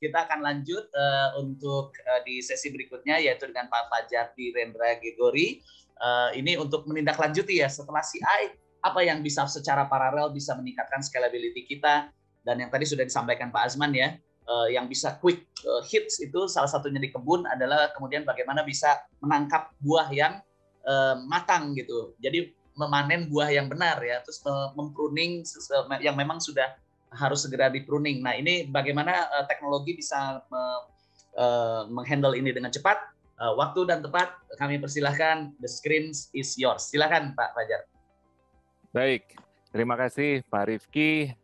kita akan lanjut untuk di sesi berikutnya, yaitu dengan Pak Fajar Direndra Gegori. Ini untuk menindaklanjuti ya, setelah CI, apa yang bisa secara paralel bisa meningkatkan scalability kita. Dan yang tadi sudah disampaikan Pak Azman ya, yang bisa quick hits itu salah satunya di kebun adalah kemudian bagaimana bisa menangkap buah yang matang gitu. Jadi memanen buah yang benar ya, terus mempruning yang memang sudah harus segera di pruning. Nah, ini bagaimana teknologi bisa menghandle ini dengan cepat. Waktu dan tepat, kami persilahkan, the screen is yours. Silakan Pak Fajar. Baik, terima kasih Pak Rifki,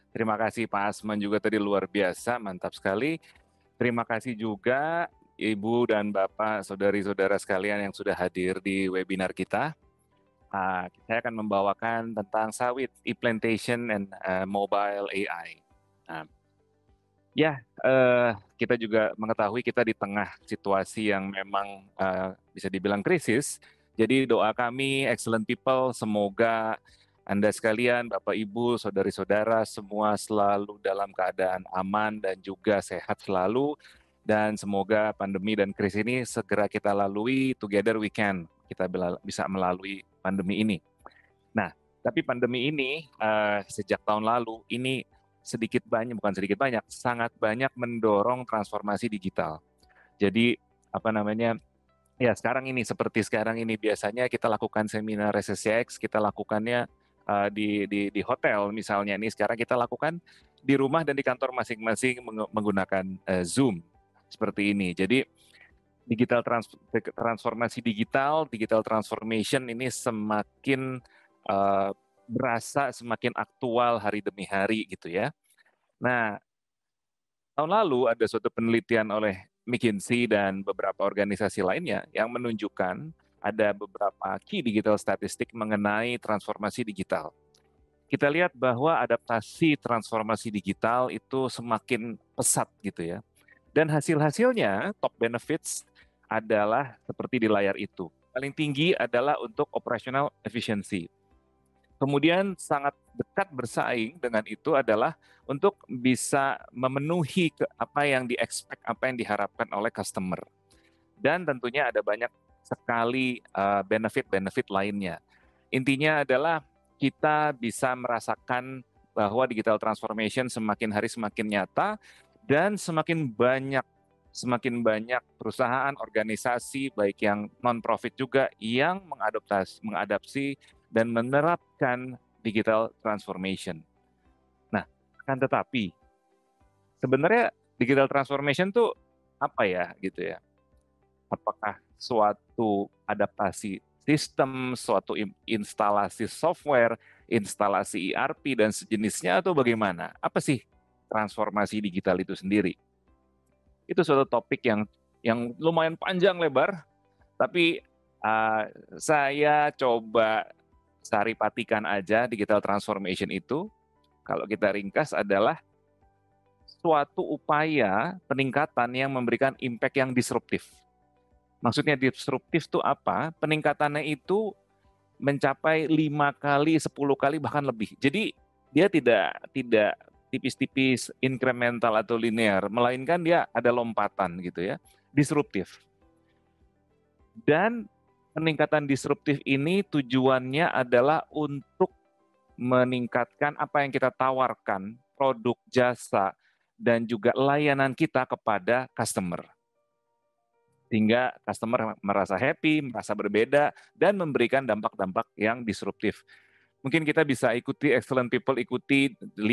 terima kasih Pak Asman juga tadi luar biasa, mantap sekali. Terima kasih juga Ibu dan Bapak, saudari-saudara sekalian yang sudah hadir di webinar kita. Saya akan membawakan tentang sawit, e-plantation, and mobile AI. Kita juga mengetahui kita di tengah situasi yang memang bisa dibilang krisis. Jadi doa kami, excellent people, semoga Anda sekalian, Bapak Ibu, saudari-saudara, semua selalu dalam keadaan aman dan juga sehat selalu. Dan semoga pandemi dan krisis ini segera kita lalui, together we can. Kita bisa melalui pandemi ini. Nah, tapi pandemi ini sejak tahun lalu ini sangat banyak mendorong transformasi digital. Jadi seperti sekarang ini biasanya kita lakukan seminar SSCX, kita lakukannya di hotel misalnya, ini sekarang kita lakukan di rumah dan di kantor masing-masing menggunakan Zoom seperti ini. Jadi transformasi digital transformation ini semakin berasa semakin aktual hari demi hari gitu ya. Nah, tahun lalu ada suatu penelitian oleh McKinsey dan beberapa organisasi lainnya yang menunjukkan ada beberapa key digital statistik mengenai transformasi digital. Kita lihat bahwa adaptasi transformasi digital itu semakin pesat gitu ya. Dan hasil-hasilnya, top benefits adalah seperti di layar itu. Paling tinggi adalah untuk operational efficiency. Kemudian sangat dekat bersaing dengan itu adalah untuk bisa memenuhi apa yang di-expect, apa yang diharapkan oleh customer. Dan tentunya ada banyak sekali benefit-benefit lainnya. Intinya adalah kita bisa merasakan bahwa digital transformation semakin hari semakin nyata dan semakin banyak perusahaan, organisasi, baik yang non-profit juga, yang mengadaptasi dan menerapkan digital transformation. Nah, akan tetapi, sebenarnya digital transformation itu apa ya gitu ya? Apakah suatu adaptasi sistem, suatu instalasi software, instalasi ERP dan sejenisnya, atau bagaimana? Apa sih transformasi digital itu sendiri? Itu suatu topik yang lumayan panjang lebar, tapi saya coba saripatikan aja. Digital transformation itu, kalau kita ringkas, adalah suatu upaya peningkatan yang memberikan impact yang disruptif. Maksudnya disruptif itu apa? Peningkatannya itu mencapai 5 kali, 10 kali, bahkan lebih. Jadi dia tidak tipis-tipis, incremental atau linear, melainkan dia ada lompatan gitu ya, disruptif. Dan peningkatan disruptif ini tujuannya adalah untuk meningkatkan apa yang kita tawarkan, produk, jasa, dan juga layanan kita kepada customer. Sehingga customer merasa happy, merasa berbeda, dan memberikan dampak-dampak yang disruptif. Mungkin kita bisa ikuti, excellent people ikuti 5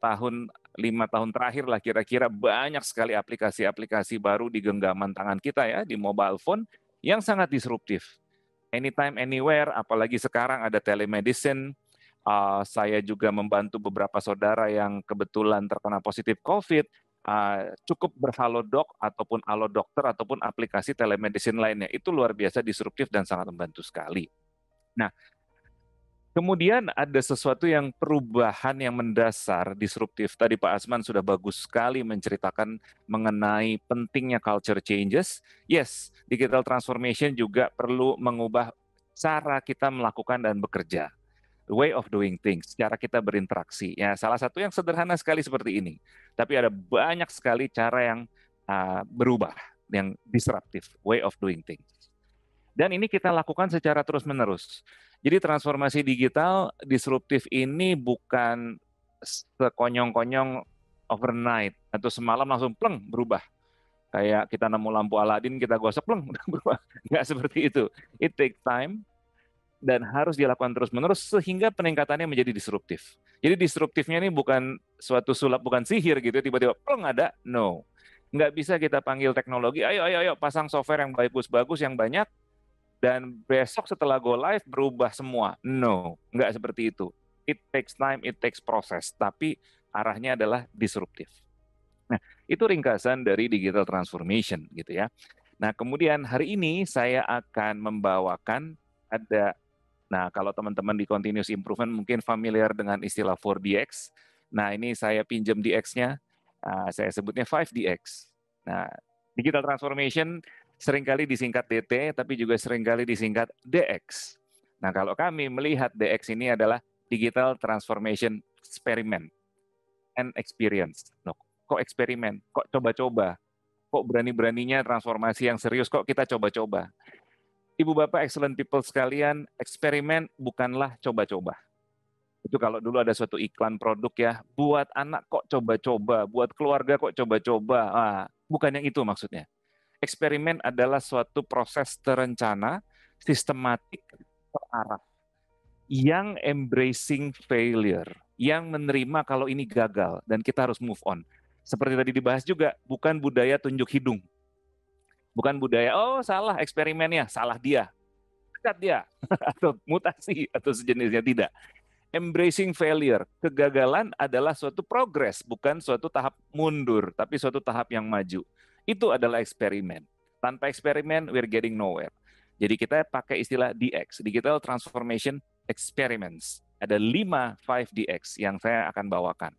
tahun terakhir lah kira-kira, banyak sekali aplikasi-aplikasi baru di genggaman tangan kita ya, di mobile phone, yang sangat disruptif. Anytime, anywhere, apalagi sekarang ada telemedicine. Saya juga membantu beberapa saudara yang kebetulan terkena positif COVID, cukup berhalodoc ataupun alodokter ataupun aplikasi telemedicine lainnya. Itu luar biasa disruptif dan sangat membantu sekali. Nah, kemudian ada sesuatu yang perubahan yang mendasar, disruptif. Tadi Pak Asman sudah bagus sekali menceritakan mengenai pentingnya culture changes. Yes, digital transformation juga perlu mengubah cara kita melakukan dan bekerja. way of doing things, cara kita berinteraksi. Ya, salah satu yang sederhana sekali seperti ini. Tapi ada banyak sekali cara yang berubah, yang disruptive, way of doing things. Dan ini kita lakukan secara terus-menerus. Jadi transformasi digital disruptif ini bukan sekonyong-konyong overnight atau semalam langsung pleng berubah. Kayak kita nemu lampu Aladin, kita gosok pleng berubah. Nggak seperti itu. It take time dan harus dilakukan terus-menerus sehingga peningkatannya menjadi disruptif. Jadi disruptifnya ini bukan suatu sulap, bukan sihir gitu, tiba-tiba pleng ada. No. Nggak bisa kita panggil teknologi, ayo pasang software yang bagus-bagus, yang banyak, dan besok setelah go live berubah semua. No, nggak seperti itu. It takes time, it takes process, tapi arahnya adalah disruptif. Nah, itu ringkasan dari digital transformation gitu ya. Nah, kemudian hari ini saya akan membawakan nah kalau teman-teman di continuous improvement mungkin familiar dengan istilah 4DX. Nah, ini saya pinjam DX-nya, saya sebutnya 5DX. Nah, digital transformation seringkali disingkat DT, tapi juga seringkali disingkat DX. Nah, kalau kami melihat DX ini adalah Digital Transformation Experiment and Experience. Loh, kok eksperimen? Kok coba-coba? Kok berani-beraninya transformasi yang serius? Kok kita coba-coba? Ibu Bapak excellent people sekalian, eksperimen bukanlah coba-coba. Itu kalau dulu ada suatu iklan produk ya, buat anak kok coba-coba, buat keluarga kok coba-coba. Bukan yang itu maksudnya. Eksperimen adalah suatu proses terencana, sistematik, terarah, yang embracing failure, yang menerima kalau ini gagal, dan kita harus move on. Seperti tadi dibahas juga, bukan budaya tunjuk hidung. Bukan budaya, oh salah eksperimennya, salah dia, dekat dia, atau mutasi, atau sejenisnya, tidak. Embracing failure, kegagalan adalah suatu progress, bukan suatu tahap mundur, tapi suatu tahap yang maju. Itu adalah eksperimen. Tanpa eksperimen, we're getting nowhere. Jadi kita pakai istilah DX, Digital Transformation Experiments. Ada 5DX yang saya akan bawakan.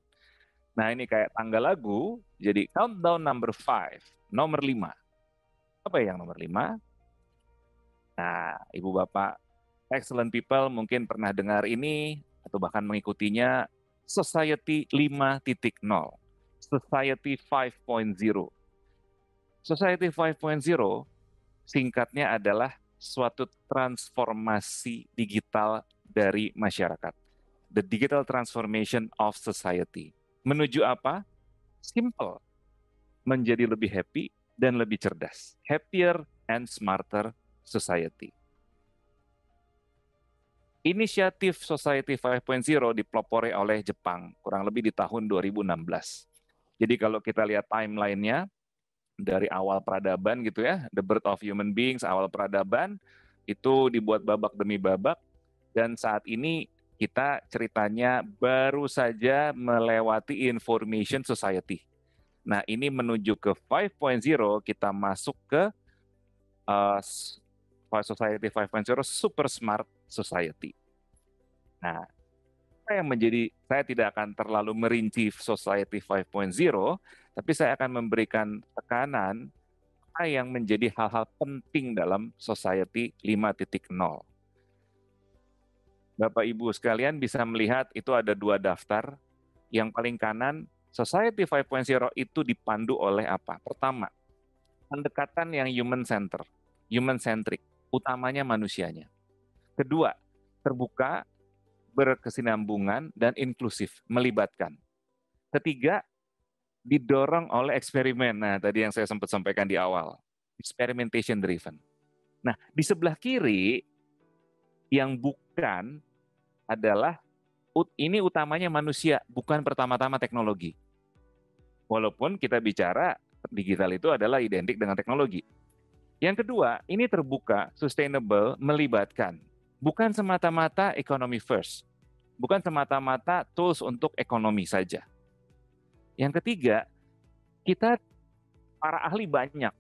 Nah, ini kayak tanggal lagu, jadi countdown number 5, nomor 5. Apa yang nomor 5? Nah, Ibu Bapak, excellent people mungkin pernah dengar ini, atau bahkan mengikutinya, Society 5.0, Society 5.0. Society 5.0 singkatnya adalah suatu transformasi digital dari masyarakat. The digital transformation of society. Menuju apa? Simple. Menjadi lebih happy dan lebih cerdas. Happier and smarter society. Inisiatif Society 5.0 dipelopori oleh Jepang kurang lebih di tahun 2016. Jadi kalau kita lihat timeline-nya, dari awal peradaban gitu ya, the birth of human beings, awal peradaban, itu dibuat babak demi babak, dan saat ini kita ceritanya baru saja melewati information society. Nah, ini menuju ke 5.0, kita masuk ke Society 5.0, super smart society. Nah, saya tidak akan terlalu merinci Society 5.0, tapi saya akan memberikan tekanan apa yang menjadi hal-hal penting dalam Society 5.0. Bapak Ibu sekalian bisa melihat itu ada 2 daftar. Yang paling kanan, Society 5.0 itu dipandu oleh apa? Pertama, pendekatan yang human-centric, utamanya manusianya. Kedua, terbuka, berkesinambungan, dan inklusif, melibatkan. Ketiga, didorong oleh eksperimen. Nah, tadi yang saya sempat sampaikan di awal. Experimentation driven. Nah, di sebelah kiri, yang bukan adalah, ini utamanya manusia, bukan pertama-tama teknologi. Walaupun kita bicara digital itu adalah identik dengan teknologi. Yang kedua, ini terbuka, sustainable, melibatkan. Bukan semata-mata economy first. Bukan semata-mata tools untuk ekonomi saja. Yang ketiga, kita para ahli banyak,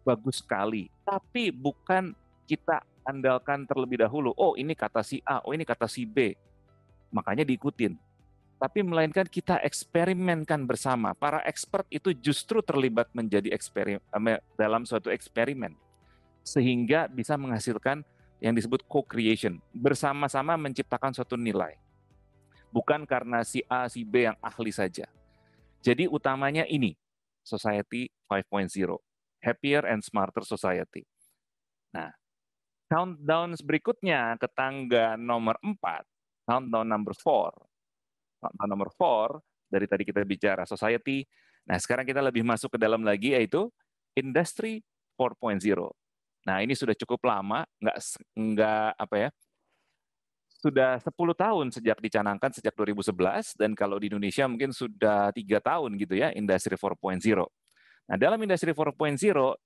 bagus sekali, tapi bukan kita andalkan terlebih dahulu, oh ini kata si A, oh ini kata si B, makanya diikutin. Tapi melainkan kita eksperimenkan bersama. Para expert itu justru terlibat menjadi dalam suatu eksperimen, sehingga bisa menghasilkan yang disebut co-creation, bersama-sama menciptakan suatu nilai. Bukan karena si A, si B yang ahli saja. Jadi utamanya ini, Society 5.0, Happier and Smarter Society. Nah, countdown berikutnya ke tangga nomor 4, countdown number 4. Countdown nomor 4, dari tadi kita bicara society, nah sekarang kita lebih masuk ke dalam lagi, yaitu Industry 4.0. Nah ini sudah cukup lama, nggak apa ya, sudah 10 tahun sejak dicanangkan sejak 2011, dan kalau di Indonesia mungkin sudah 3 tahun gitu ya, Industry 4.0. Nah dalam Industry 4.0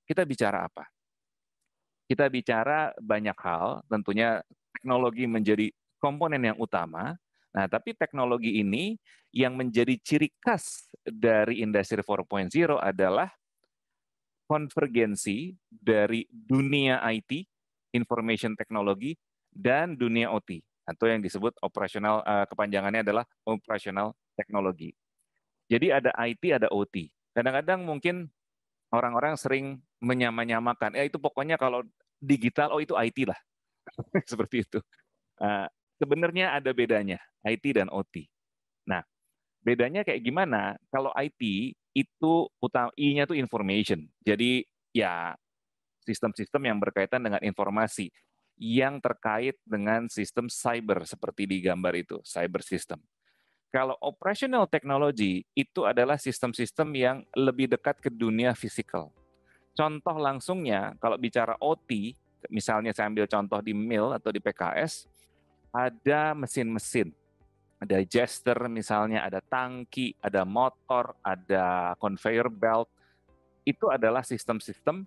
kita bicara apa? Kita bicara banyak hal, tentunya teknologi menjadi komponen yang utama. Nah, tapi teknologi ini yang menjadi ciri khas dari Industri 4.0 adalah konvergensi dari dunia IT, information technology, dan dunia OT, atau yang disebut operasional, kepanjangannya adalah operational technology. Jadi ada IT, ada OT. Kadang-kadang mungkin orang-orang sering menyamakan, itu pokoknya kalau digital, itu IT lah. Seperti itu. Sebenarnya ada bedanya, IT dan OT. Nah, bedanya kayak gimana? Kalau IT itu I-nya itu information. Jadi ya sistem-sistem yang berkaitan dengan informasi yang terkait dengan sistem cyber seperti di gambar itu, cyber system. Kalau operational technology itu adalah sistem-sistem yang lebih dekat ke dunia fisikal. Contoh langsungnya, kalau bicara OT, misalnya saya ambil contoh di mill atau di PKS, ada mesin-mesin, ada digester misalnya, ada tangki, ada motor, ada conveyor belt. Itu adalah sistem-sistem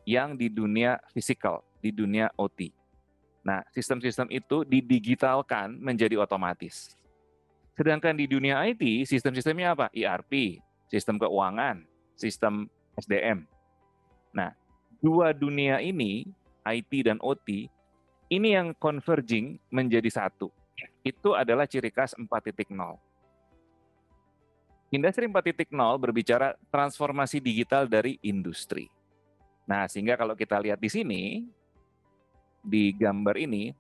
yang di dunia fisikal, di dunia OT. Nah, sistem-sistem itu didigitalkan menjadi otomatis. Sedangkan di dunia IT, sistem-sistemnya apa? ERP, sistem keuangan, sistem SDM. Nah, dua dunia ini, IT dan OT, ini yang converging menjadi satu. Itu adalah ciri khas 4.0. Industri 4.0 berbicara transformasi digital dari industri. Nah, sehingga kalau kita lihat di sini, di gambar ini,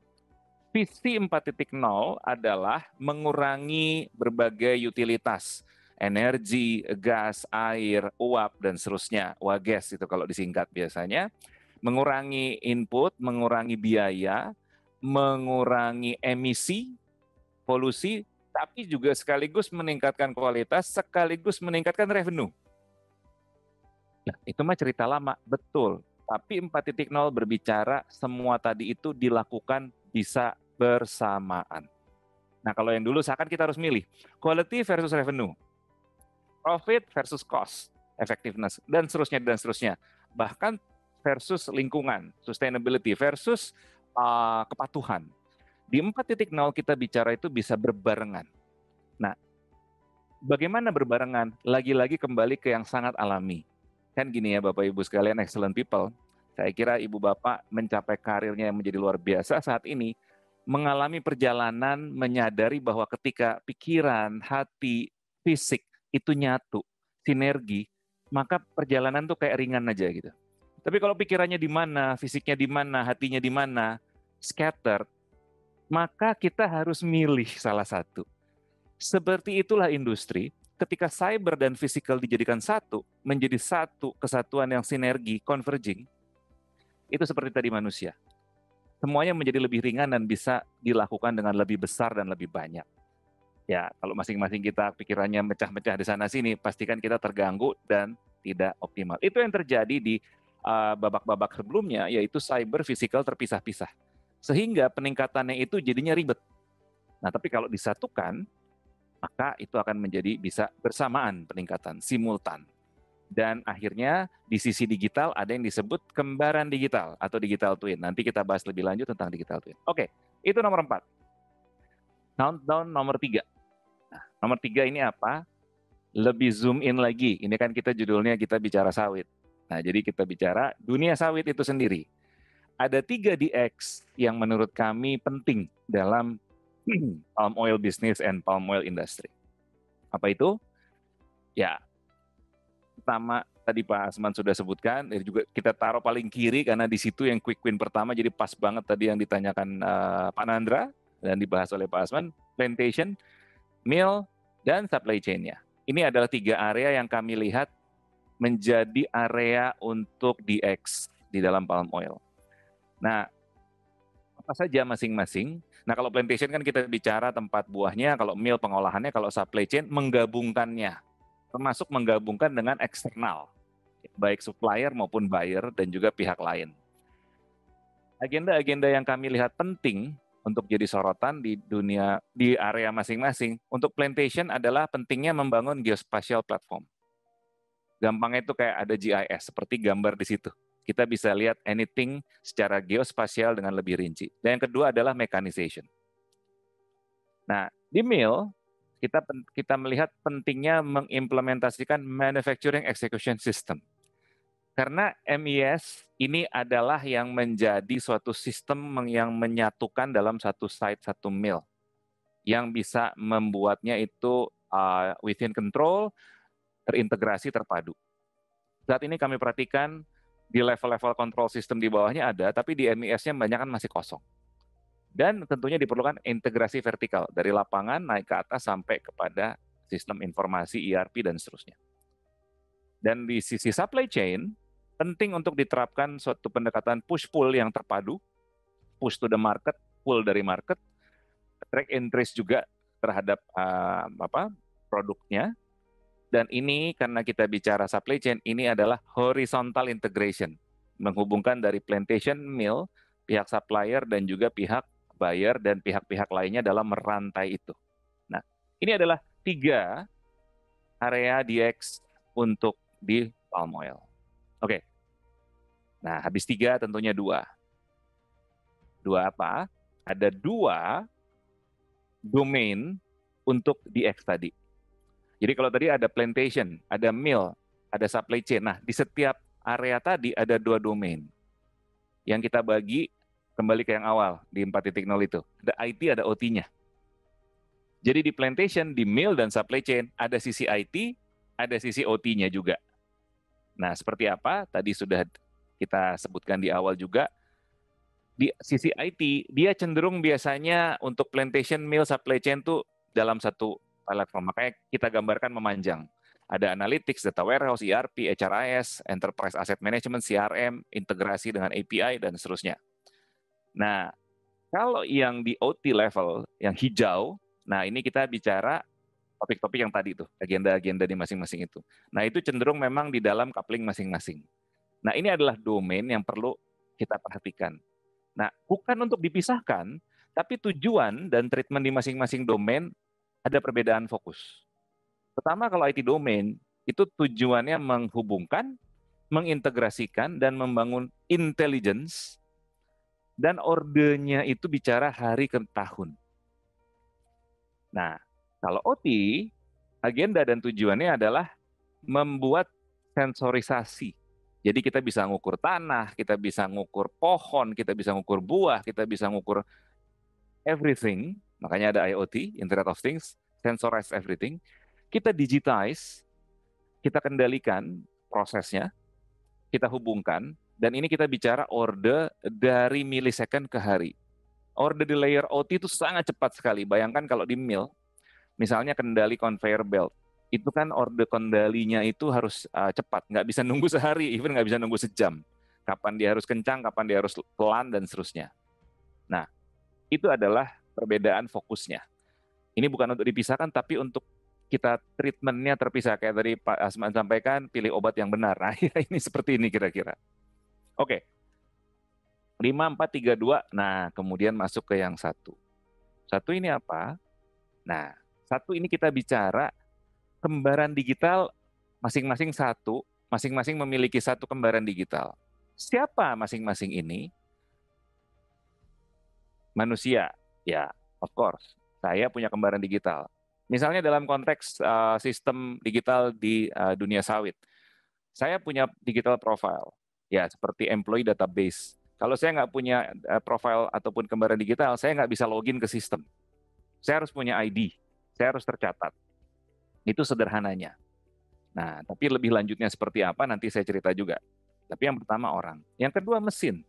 visi 4.0 adalah mengurangi berbagai utilitas, energi, gas, air, uap, dan seterusnya. WAGES itu kalau disingkat biasanya. Mengurangi input, mengurangi biaya, mengurangi emisi, polusi, tapi juga sekaligus meningkatkan kualitas, sekaligus meningkatkan revenue. Nah, itu mah cerita lama, betul. Tapi 4.0 berbicara semua tadi itu dilakukan bisa bersamaan. Nah, kalau yang dulu seakan kita harus milih quality versus revenue, profit versus cost, effectiveness, dan seterusnya, dan seterusnya. Bahkan versus lingkungan, sustainability versus kepatuhan. Di 4.0 kita bicara itu bisa berbarengan. Nah, bagaimana berbarengan? Lagi-lagi kembali ke yang sangat alami. Kan gini ya Bapak Ibu sekalian, excellent people. Saya kira Ibu Bapak mencapai karirnya yang menjadi luar biasa saat ini, mengalami perjalanan menyadari bahwa ketika pikiran, hati, fisik itu nyatu, sinergi, maka perjalanan tuh kayak ringan aja gitu. Tapi kalau pikirannya di mana, fisiknya di mana, hatinya di mana, scattered, maka kita harus milih salah satu. Seperti itulah industri, ketika cyber dan physical dijadikan satu, menjadi satu kesatuan yang sinergi, converging, itu seperti tadi manusia. Semuanya menjadi lebih ringan dan bisa dilakukan dengan lebih besar dan lebih banyak. Ya, kalau masing-masing kita pikirannya mecah-mecah di sana-sini, pastikan kita terganggu dan tidak optimal. Itu yang terjadi di babak-babak sebelumnya, yaitu cyber physical terpisah-pisah. Sehingga peningkatannya itu jadinya ribet. Nah, tapi kalau disatukan, maka itu akan menjadi bisa bersamaan peningkatan, simultan. Dan akhirnya di sisi digital ada yang disebut kembaran digital atau digital twin. Nanti kita bahas lebih lanjut tentang digital twin. Oke, itu nomor 4. Countdown nomor 3. Nah, nomor 3 ini apa? Lebih zoom in lagi. Ini kan kita judulnya kita bicara sawit. Nah, jadi kita bicara dunia sawit itu sendiri. Ada 3 DX yang menurut kami penting dalam palm oil business and palm oil industry. Apa itu? Ya, pertama tadi Pak Asman sudah sebutkan, juga kita taruh paling kiri karena di situ yang quick win pertama, jadi pas banget tadi yang ditanyakan Pak Nandra dan dibahas oleh Pak Asman, plantation, mill, dan supply chain-nya. Ini adalah 3 area yang kami lihat menjadi area untuk DX di dalam palm oil. Nah, apa saja masing-masing? Nah, kalau plantation kan kita bicara tempat buahnya, kalau mill pengolahannya, kalau supply chain menggabungkannya, termasuk menggabungkan dengan eksternal, baik supplier maupun buyer dan juga pihak lain. Agenda-agenda yang kami lihat penting untuk jadi sorotan di dunia, di area masing-masing, untuk plantation adalah pentingnya membangun geospatial platform. Gampangnya itu kayak ada GIS, seperti gambar di situ. Kita bisa lihat anything secara geospasial dengan lebih rinci. Dan yang kedua adalah mechanization. Nah, di mill, kita melihat pentingnya mengimplementasikan manufacturing execution system. Karena MES ini adalah yang menjadi suatu sistem yang menyatukan dalam satu site, satu mill. Yang bisa membuatnya itu within control, terintegrasi, terpadu. Saat ini kami perhatikan di level-level control system di bawahnya ada, tapi di MES-nya banyak kan masih kosong. Dan tentunya diperlukan integrasi vertikal dari lapangan naik ke atas sampai kepada sistem informasi, ERP, dan seterusnya. Dan di sisi supply chain, penting untuk diterapkan suatu pendekatan push-pull yang terpadu, push to the market, pull dari market, track and trace juga terhadap produknya. Dan ini karena kita bicara supply chain, ini adalah horizontal integration, menghubungkan dari plantation mill, pihak supplier, dan juga pihak buyer dan pihak-pihak lainnya dalam merantai itu. Nah, ini adalah 3 area DX untuk di palm oil. Oke. Nah, habis 3 tentunya 2. 2 apa? Ada 2 domain untuk DX tadi. Jadi kalau tadi ada plantation, ada mill, ada supply chain. Nah, di setiap area tadi ada 2 domain. Yang kita bagi kembali ke yang awal di 4.0 itu. Ada IT, ada OT-nya. Jadi di plantation, di mill dan supply chain ada sisi IT, ada sisi OT-nya juga. Nah, seperti apa? Tadi sudah kita sebutkan di awal juga. Di sisi IT, dia cenderung biasanya untuk plantation, mill, supply chain tuh dalam satu platform. Makanya kita gambarkan memanjang. Ada analytics, data warehouse, ERP, HRIS, enterprise asset management, CRM, integrasi dengan API, dan seterusnya. Nah, kalau yang di OT level, yang hijau, nah ini kita bicara topik-topik yang tadi tuh, agenda-agenda di masing-masing itu. Nah, itu cenderung memang di dalam coupling masing-masing. Nah, ini adalah domain yang perlu kita perhatikan. Nah, bukan untuk dipisahkan, tapi tujuan dan treatment di masing-masing domain ada perbedaan fokus. Pertama, kalau IT domain, itu tujuannya menghubungkan, mengintegrasikan, dan membangun intelligence, dan ordernya itu bicara hari ke tahun. Nah, kalau OT, agenda dan tujuannya adalah membuat sensorisasi. Jadi kita bisa ngukur tanah, kita bisa ngukur pohon, kita bisa ngukur buah, kita bisa ngukur everything. Makanya ada IoT, Internet of Things, sensorize everything. Kita digitize, kita kendalikan prosesnya, kita hubungkan, dan ini kita bicara order dari millisecond ke hari. Order di layer OT itu sangat cepat sekali. Bayangkan kalau di mill, misalnya kendali conveyor belt, itu kan order kendalinya itu harus cepat, nggak bisa nunggu sehari, even nggak bisa nunggu sejam. Kapan dia harus kencang, kapan dia harus pelan, dan seterusnya. Nah, itu adalah perbedaan fokusnya. Ini bukan untuk dipisahkan, tapi untuk kita treatmentnya terpisah. Kayak tadi Pak Asman sampaikan, pilih obat yang benar. Nah, ini seperti ini kira-kira. Oke. 5, 4, 3, 2. Nah, kemudian masuk ke yang 1. 1 ini apa? Nah, 1 ini kita bicara kembaran digital masing-masing 1, masing-masing memiliki 1 kembaran digital. Siapa masing-masing ini? Manusia. Ya, of course. Saya punya kembaran digital. Misalnya dalam konteks sistem digital di dunia sawit. Saya punya digital profile. Ya, seperti employee database. Kalau saya nggak punya profile ataupun kembaran digital, saya nggak bisa login ke sistem. Saya harus punya ID. Saya harus tercatat. Itu sederhananya. Nah, tapi lebih lanjutnya seperti apa nanti saya cerita juga. Tapi yang pertama orang. Yang kedua mesin.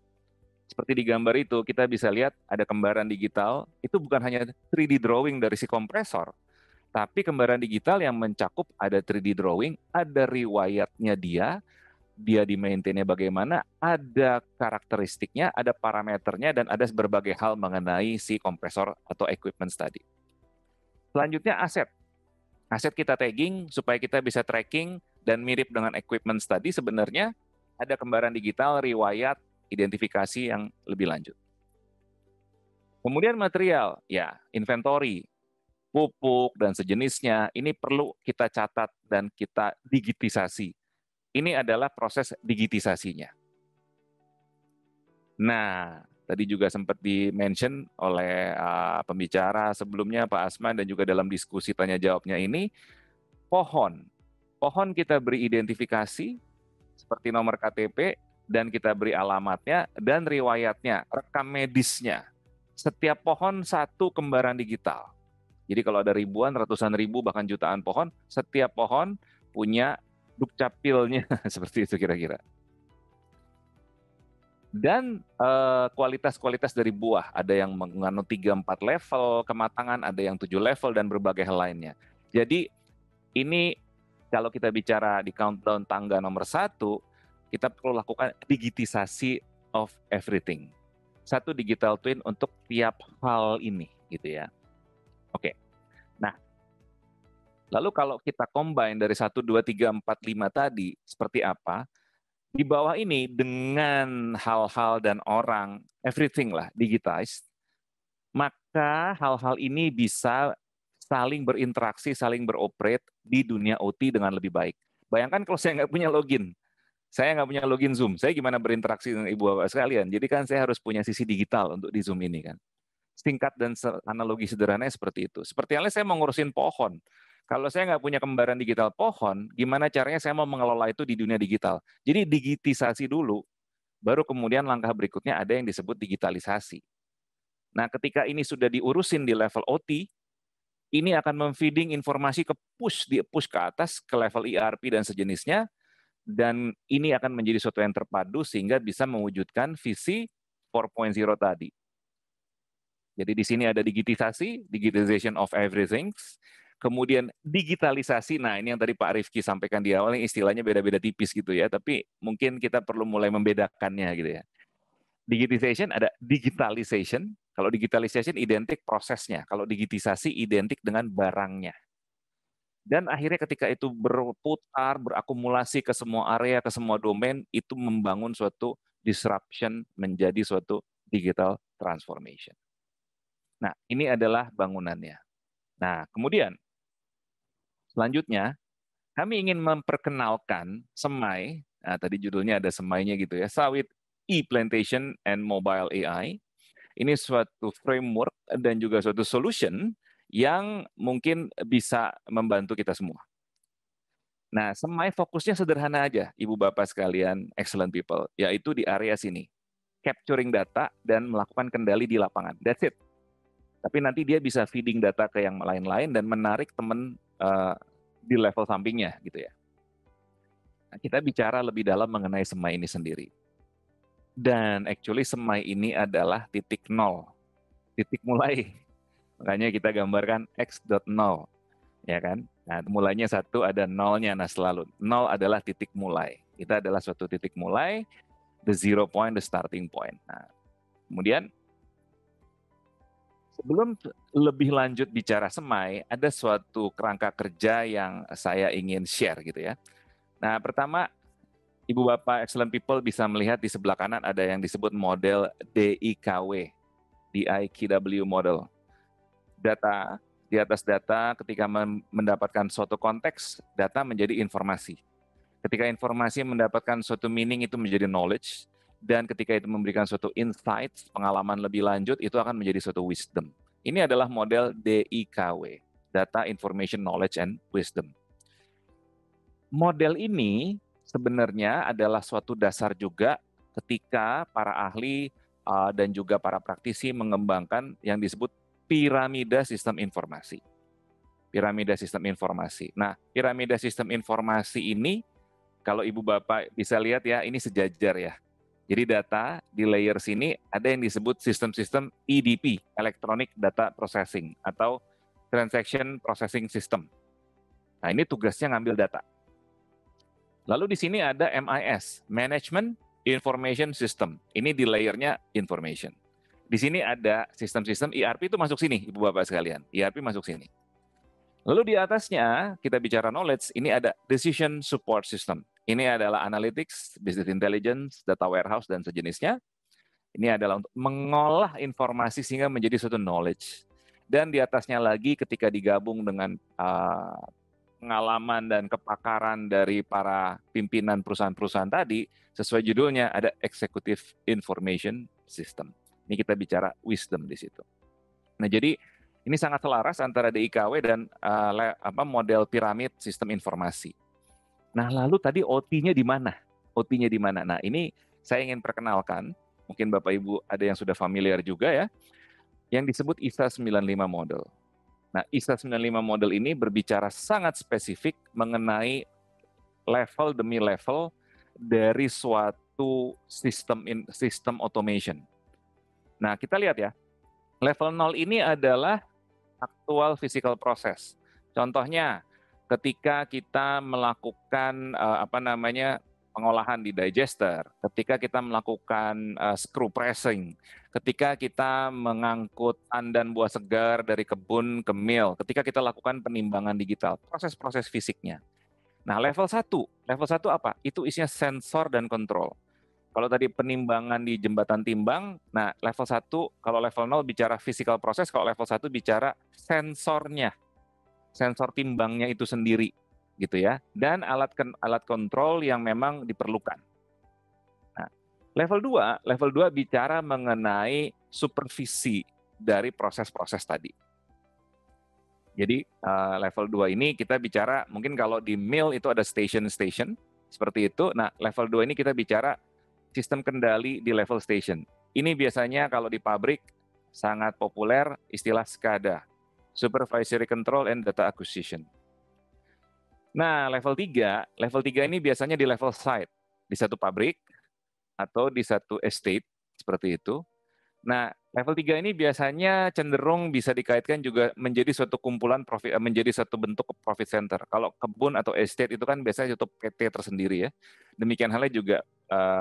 Seperti di gambar itu, kita bisa lihat ada kembaran digital, itu bukan hanya 3D drawing dari si kompresor, tapi kembaran digital yang mencakup ada 3D drawing, ada riwayatnya dia di-maintain-nya bagaimana, ada karakteristiknya, ada parameternya, dan ada berbagai hal mengenai si kompresor atau equipment tadi. Selanjutnya aset. Aset kita tagging supaya kita bisa tracking dan mirip dengan equipment tadi sebenarnya ada kembaran digital, riwayat, identifikasi yang lebih lanjut. Kemudian material, ya inventory, pupuk dan sejenisnya, ini perlu kita catat dan kita digitisasi. Ini adalah proses digitisasinya. Nah, tadi juga sempat di-mention oleh pembicara sebelumnya, Pak Asman, dan juga dalam diskusi tanya jawabnya ini, pohon. Pohon kita beri identifikasi, seperti nomor KTP, dan kita beri alamatnya, dan riwayatnya, rekam medisnya. Setiap pohon satu kembaran digital. Jadi kalau ada ribuan, ratusan ribu, bahkan jutaan pohon, setiap pohon punya dukcapilnya, seperti itu kira-kira. Dan kualitas-kualitas dari buah, ada yang mengandung 3-4 level kematangan, ada yang 7 level, dan berbagai hal lainnya. Jadi ini kalau kita bicara di countdown tangga nomor 1, kita perlu lakukan digitisasi of everything. Satu digital twin untuk tiap hal ini, gitu ya. Oke. Nah, lalu kalau kita combine dari 1, 2, 3, 4, 5 tadi, seperti apa? Di bawah ini dengan hal-hal dan orang, everything lah, digitized, maka hal-hal ini bisa saling berinteraksi, saling beroperate di dunia OT dengan lebih baik. Bayangkan kalau saya nggak punya login, saya nggak punya login Zoom, saya gimana berinteraksi dengan ibu bapak sekalian? Jadi kan saya harus punya sisi digital untuk di Zoom ini kan. Singkat dan analogi sederhananya seperti itu. Seperti halnya saya mau ngurusin pohon. Kalau saya nggak punya kembaran digital pohon, gimana caranya saya mau mengelola itu di dunia digital? Jadi digitisasi dulu, baru kemudian langkah berikutnya ada yang disebut digitalisasi. Nah, ketika ini sudah diurusin di level OT, ini akan memfeeding informasi ke push ke atas ke level ERP dan sejenisnya, dan ini akan menjadi sesuatu yang terpadu sehingga bisa mewujudkan visi 4.0 tadi. Jadi di sini ada digitisasi, digitization of everything, kemudian digitalisasi, nah ini yang tadi Pak Rifki sampaikan di awal, istilahnya beda-beda tipis gitu ya, tapi mungkin kita perlu mulai membedakannya gitu ya. Digitization ada digitalization, kalau digitalization identik prosesnya, kalau digitisasi identik dengan barangnya. Dan akhirnya ketika itu berputar, berakumulasi ke semua area, ke semua domain, itu membangun suatu disruption menjadi suatu digital transformation. Nah, ini adalah bangunannya. Nah, kemudian selanjutnya kami ingin memperkenalkan Semai. Nah, tadi judulnya ada Semainya gitu ya. Sawit e-plantation and mobile AI. Ini suatu framework dan juga suatu solution yang mungkin bisa membantu kita semua. Nah, Semai fokusnya sederhana aja, Ibu Bapak sekalian, excellent people, yaitu di area sini. Capturing data dan melakukan kendali di lapangan. That's it. Tapi nanti dia bisa feeding data ke yang lain-lain dan menarik teman di level sampingnya gitu ya. Nah, kita bicara lebih dalam mengenai Semai ini sendiri. Dan actually Semai ini adalah titik nol, titik mulai. Makanya kita gambarkan x.0, ya kan? Nah, mulainya 1 ada nolnya, nah selalu. 0 adalah titik mulai. Kita adalah suatu titik mulai, the zero point, the starting point. Nah, kemudian sebelum lebih lanjut bicara Semai, ada suatu kerangka kerja yang saya ingin share gitu ya. Nah, pertama, Ibu Bapak excellent people bisa melihat di sebelah kanan ada yang disebut model DIKW, DIKW model. Data, di atas data ketika mendapatkan suatu konteks, data menjadi informasi. Ketika informasi mendapatkan suatu meaning itu menjadi knowledge, dan ketika itu memberikan suatu insight, pengalaman lebih lanjut, itu akan menjadi suatu wisdom. Ini adalah model DIKW, Data, Information, Knowledge, and Wisdom. Model ini sebenarnya adalah suatu dasar juga ketika para ahli dan juga para praktisi mengembangkan yang disebut piramida sistem informasi. piramida sistem informasi. Nah, piramida sistem informasi ini, kalau Ibu Bapak bisa lihat ya, ini sejajar ya. Jadi data di layer sini ada yang disebut sistem-sistem EDP, Electronic Data Processing, atau Transaction Processing System. Nah, ini tugasnya ngambil data. Lalu di sini ada MIS, Management Information System. Ini di layernya information. Di sini ada sistem-sistem ERP itu masuk sini, Ibu Bapak sekalian. ERP masuk sini. Lalu di atasnya, kita bicara knowledge, ini ada Decision Support System. Ini adalah analytics, business intelligence, data warehouse, dan sejenisnya. Ini adalah untuk mengolah informasi sehingga menjadi suatu knowledge. Dan di atasnya lagi ketika digabung dengan pengalaman dan kepakaran dari para pimpinan perusahaan-perusahaan tadi, sesuai judulnya ada Executive Information System. Ini kita bicara wisdom di situ. Nah, jadi ini sangat selaras antara DIKW dan model piramid sistem informasi. Nah, lalu tadi OT-nya di mana? OT-nya di mana? Nah, ini saya ingin perkenalkan, mungkin Bapak Ibu ada yang sudah familiar juga ya, yang disebut ISA 95 model. Nah, ISA 95 model ini berbicara sangat spesifik mengenai level demi level dari suatu sistem automation. Nah, kita lihat ya, level 0 ini adalah aktual physical process. Contohnya, ketika kita melakukan pengolahan di digester, ketika kita melakukan screw pressing, ketika kita mengangkut tandan buah segar dari kebun ke mill, ketika kita lakukan penimbangan digital, proses-proses fisiknya. Nah, level 1 apa? Itu isinya sensor dan kontrol. Kalau tadi penimbangan di jembatan timbang, nah level 1, kalau level 0 bicara physical process, kalau level 1 bicara sensornya, sensor timbangnya itu sendiri, gitu ya, dan alat kontrol yang memang diperlukan. Nah, level 2 bicara mengenai supervisi dari proses-proses tadi. Jadi level 2 ini kita bicara, mungkin kalau di mill itu ada station, seperti itu. Nah, level 2 ini kita bicara sistem kendali di level station. Ini biasanya kalau di pabrik sangat populer istilah SCADA, Supervisory Control and Data Acquisition. Nah, level 3 ini biasanya di level site, di satu pabrik atau di satu estate, seperti itu. Nah, level 3 ini biasanya cenderung bisa dikaitkan juga menjadi suatu kumpulan profit, menjadi suatu bentuk profit center. Kalau kebun atau estate itu kan biasanya suatu PT tersendiri ya. Demikian halnya juga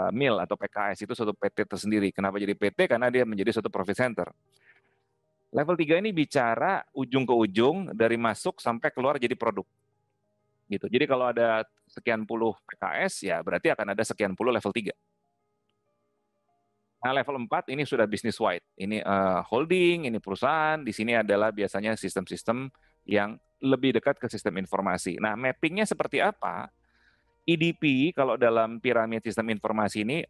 mill atau PKS itu suatu PT tersendiri. Kenapa jadi PT? Karena dia menjadi suatu profit center. Level 3 ini bicara ujung ke ujung dari masuk sampai keluar jadi produk. Gitu. Jadi kalau ada sekian puluh PKS ya berarti akan ada sekian puluh level 3. Nah, level 4 ini sudah business wide. Ini holding, ini perusahaan. Di sini adalah biasanya sistem-sistem yang lebih dekat ke sistem informasi. Nah, mappingnya seperti apa? EDP kalau dalam piramid sistem informasi ini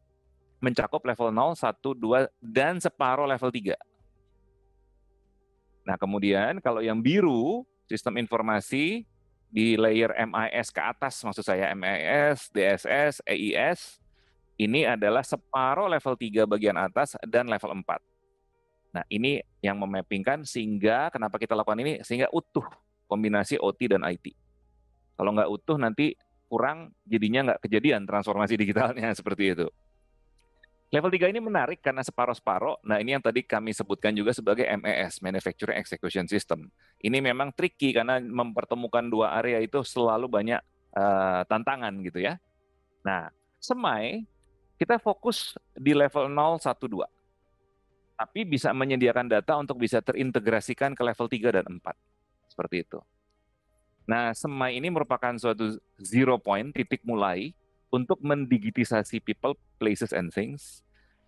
mencakup level 0, 1, 2, dan separuh level 3. Nah, kemudian kalau yang biru, sistem informasi di layer MIS ke atas, maksud saya MIS, DSS, EIS, ini adalah separuh level 3 bagian atas dan level 4. Nah, ini yang memappingkan sehingga, kenapa kita lakukan ini, sehingga utuh kombinasi OT dan IT. Kalau nggak utuh nanti kurang, jadinya nggak kejadian transformasi digitalnya seperti itu. Level 3 ini menarik karena separuh-separuh. Nah, ini yang tadi kami sebutkan juga sebagai MES, Manufacturing Execution System. Ini memang tricky karena mempertemukan dua area itu selalu banyak tantangan gitu ya. Nah, SEMAI kita fokus di level 0, 1, 2. Tapi bisa menyediakan data untuk bisa terintegrasikan ke level 3 dan 4. Seperti itu. Nah, SEMAI ini merupakan suatu zero point, titik mulai, untuk mendigitisasi people, places, and things.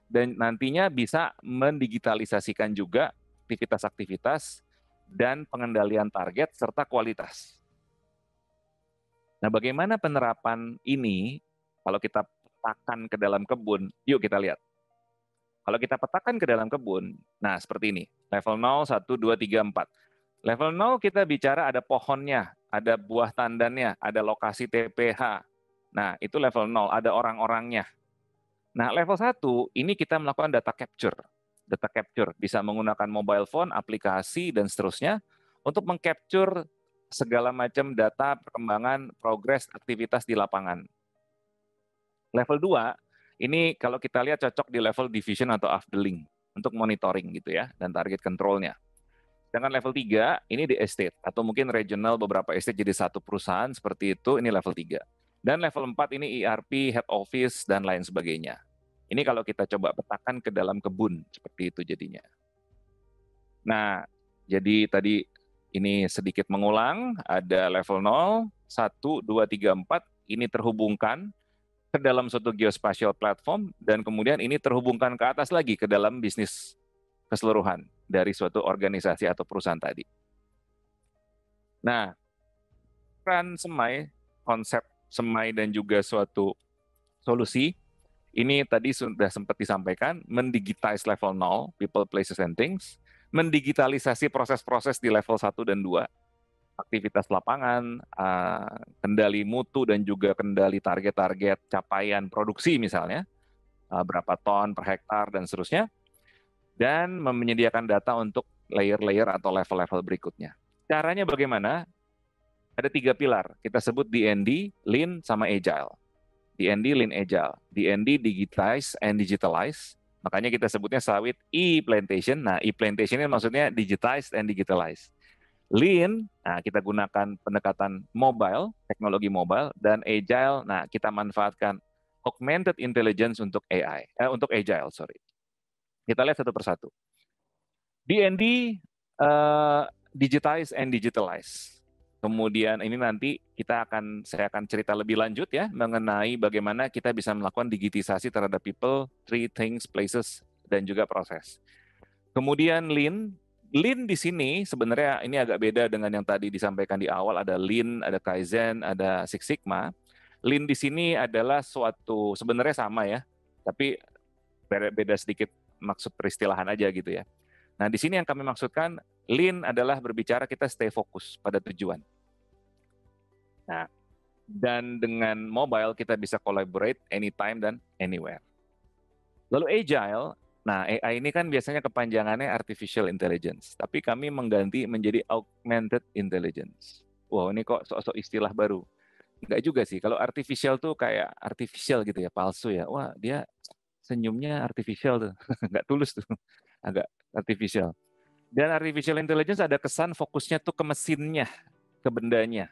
Dan nantinya bisa mendigitalisasikan juga aktivitas-aktivitas dan pengendalian target serta kualitas. Nah, bagaimana penerapan ini kalau kita petakan ke dalam kebun? Yuk kita lihat. Kalau kita petakan ke dalam kebun, nah seperti ini. Level 0, 1, 2, 3, 4. Level 0 kita bicara ada pohonnya, ada buah tandannya, ada lokasi TPH. Nah, itu level 0, ada orang-orangnya. Nah, level 1 ini kita melakukan data capture. Data capture bisa menggunakan mobile phone, aplikasi, dan seterusnya untuk mengcapture segala macam data, perkembangan, progres, aktivitas di lapangan. Level 2, ini kalau kita lihat cocok di level division atau afdeling untuk monitoring gitu ya, dan target control-nya. Sedangkan level 3, ini di estate, atau mungkin regional beberapa estate jadi satu perusahaan seperti itu, ini level 3. Dan level 4 ini ERP, head office, dan lain sebagainya. Ini kalau kita coba petakan ke dalam kebun, seperti itu jadinya. Nah, jadi tadi ini sedikit mengulang, ada level 0, 1, 2, 3, 4, ini terhubungkan ke dalam suatu geospatial platform, dan kemudian ini terhubungkan ke atas lagi ke dalam bisnis keseluruhan dari suatu organisasi atau perusahaan tadi. Nah, peran semai, konsep semai dan juga suatu solusi, ini tadi sudah sempat disampaikan, mendigitize level 0, people, places, and things, mendigitalisasi proses-proses di level 1 dan 2, aktivitas lapangan, kendali mutu dan juga kendali target-target capaian produksi misalnya, berapa ton per hektar dan seterusnya, dan menyediakan data untuk layer-layer atau level-level berikutnya. Caranya bagaimana? Ada 3 pilar, kita sebut DND, Lean, sama Agile. DND, Lean, Agile. DND, Digitize and Digitalize. Makanya kita sebutnya sawit e-plantation. Nah, e-plantation ini maksudnya digitize and digitalize. Lean, nah kita gunakan pendekatan mobile, teknologi mobile, dan agile, nah kita manfaatkan augmented intelligence untuk untuk agile, sorry. Kita lihat satu persatu. DND, digitize and digitalize. Kemudian ini nanti saya akan cerita lebih lanjut ya mengenai bagaimana kita bisa melakukan digitisasi terhadap people, three things, places, dan juga proses. Kemudian Lean di sini sebenarnya ini agak beda dengan yang tadi disampaikan di awal, ada Lean, ada Kaizen, ada Six Sigma. Lean di sini adalah suatu, sebenarnya sama ya, tapi beda sedikit maksud peristilahan aja gitu ya. Nah, di sini yang kami maksudkan, Lean adalah berbicara kita stay fokus pada tujuan. Nah, dan dengan mobile kita bisa collaborate anytime dan anywhere. Lalu Agile, nah, AI ini kan biasanya kepanjangannya artificial intelligence, tapi kami mengganti menjadi augmented intelligence. Wow, ini kok sok-sok istilah baru. Enggak juga sih, kalau artificial tuh kayak artificial gitu ya, palsu ya. Wah, dia senyumnya artificial tuh, nggak tulus tuh, agak artificial. Dan artificial intelligence ada kesan fokusnya tuh ke mesinnya, ke bendanya.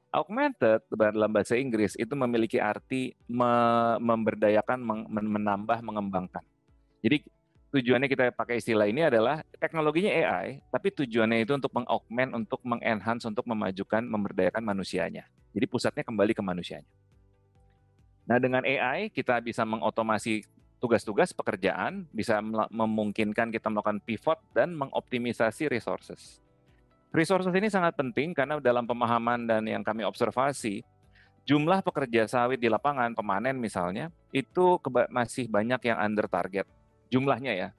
Augmented dalam bahasa Inggris itu memiliki arti memberdayakan, menambah, mengembangkan. Jadi tujuannya kita pakai istilah ini adalah teknologinya AI, tapi tujuannya itu untuk mengaugment, untuk mengenhance, untuk memajukan, memberdayakan manusianya. Jadi pusatnya kembali ke manusianya. Nah, dengan AI kita bisa mengotomasi tugas-tugas pekerjaan, bisa memungkinkan kita melakukan pivot dan mengoptimisasi resources. Resources ini sangat penting karena dalam pemahaman dan yang kami observasi, jumlah pekerja sawit di lapangan, pemanen misalnya, itu masih banyak yang under target. Jumlahnya ya,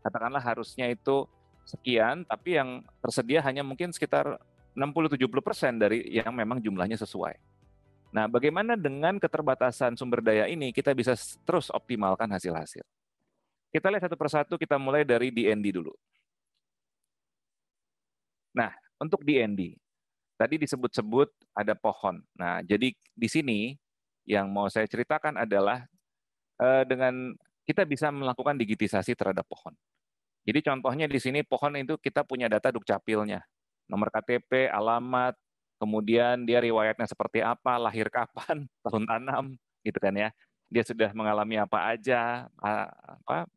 katakanlah harusnya itu sekian, tapi yang tersedia hanya mungkin sekitar 60-70% dari yang memang jumlahnya sesuai. Nah, bagaimana dengan keterbatasan sumber daya ini kita bisa terus optimalkan hasil-hasil. Kita lihat satu persatu, kita mulai dari DND dulu. Nah, untuk DND, tadi disebut-sebut ada pohon. Nah, jadi di sini yang mau saya ceritakan adalah dengan kita bisa melakukan digitisasi terhadap pohon. Jadi contohnya di sini pohon itu kita punya data dukcapilnya, nomor KTP, alamat, kemudian dia riwayatnya seperti apa, lahir kapan, tahun tanam, gitu kan ya. Dia sudah mengalami apa aja,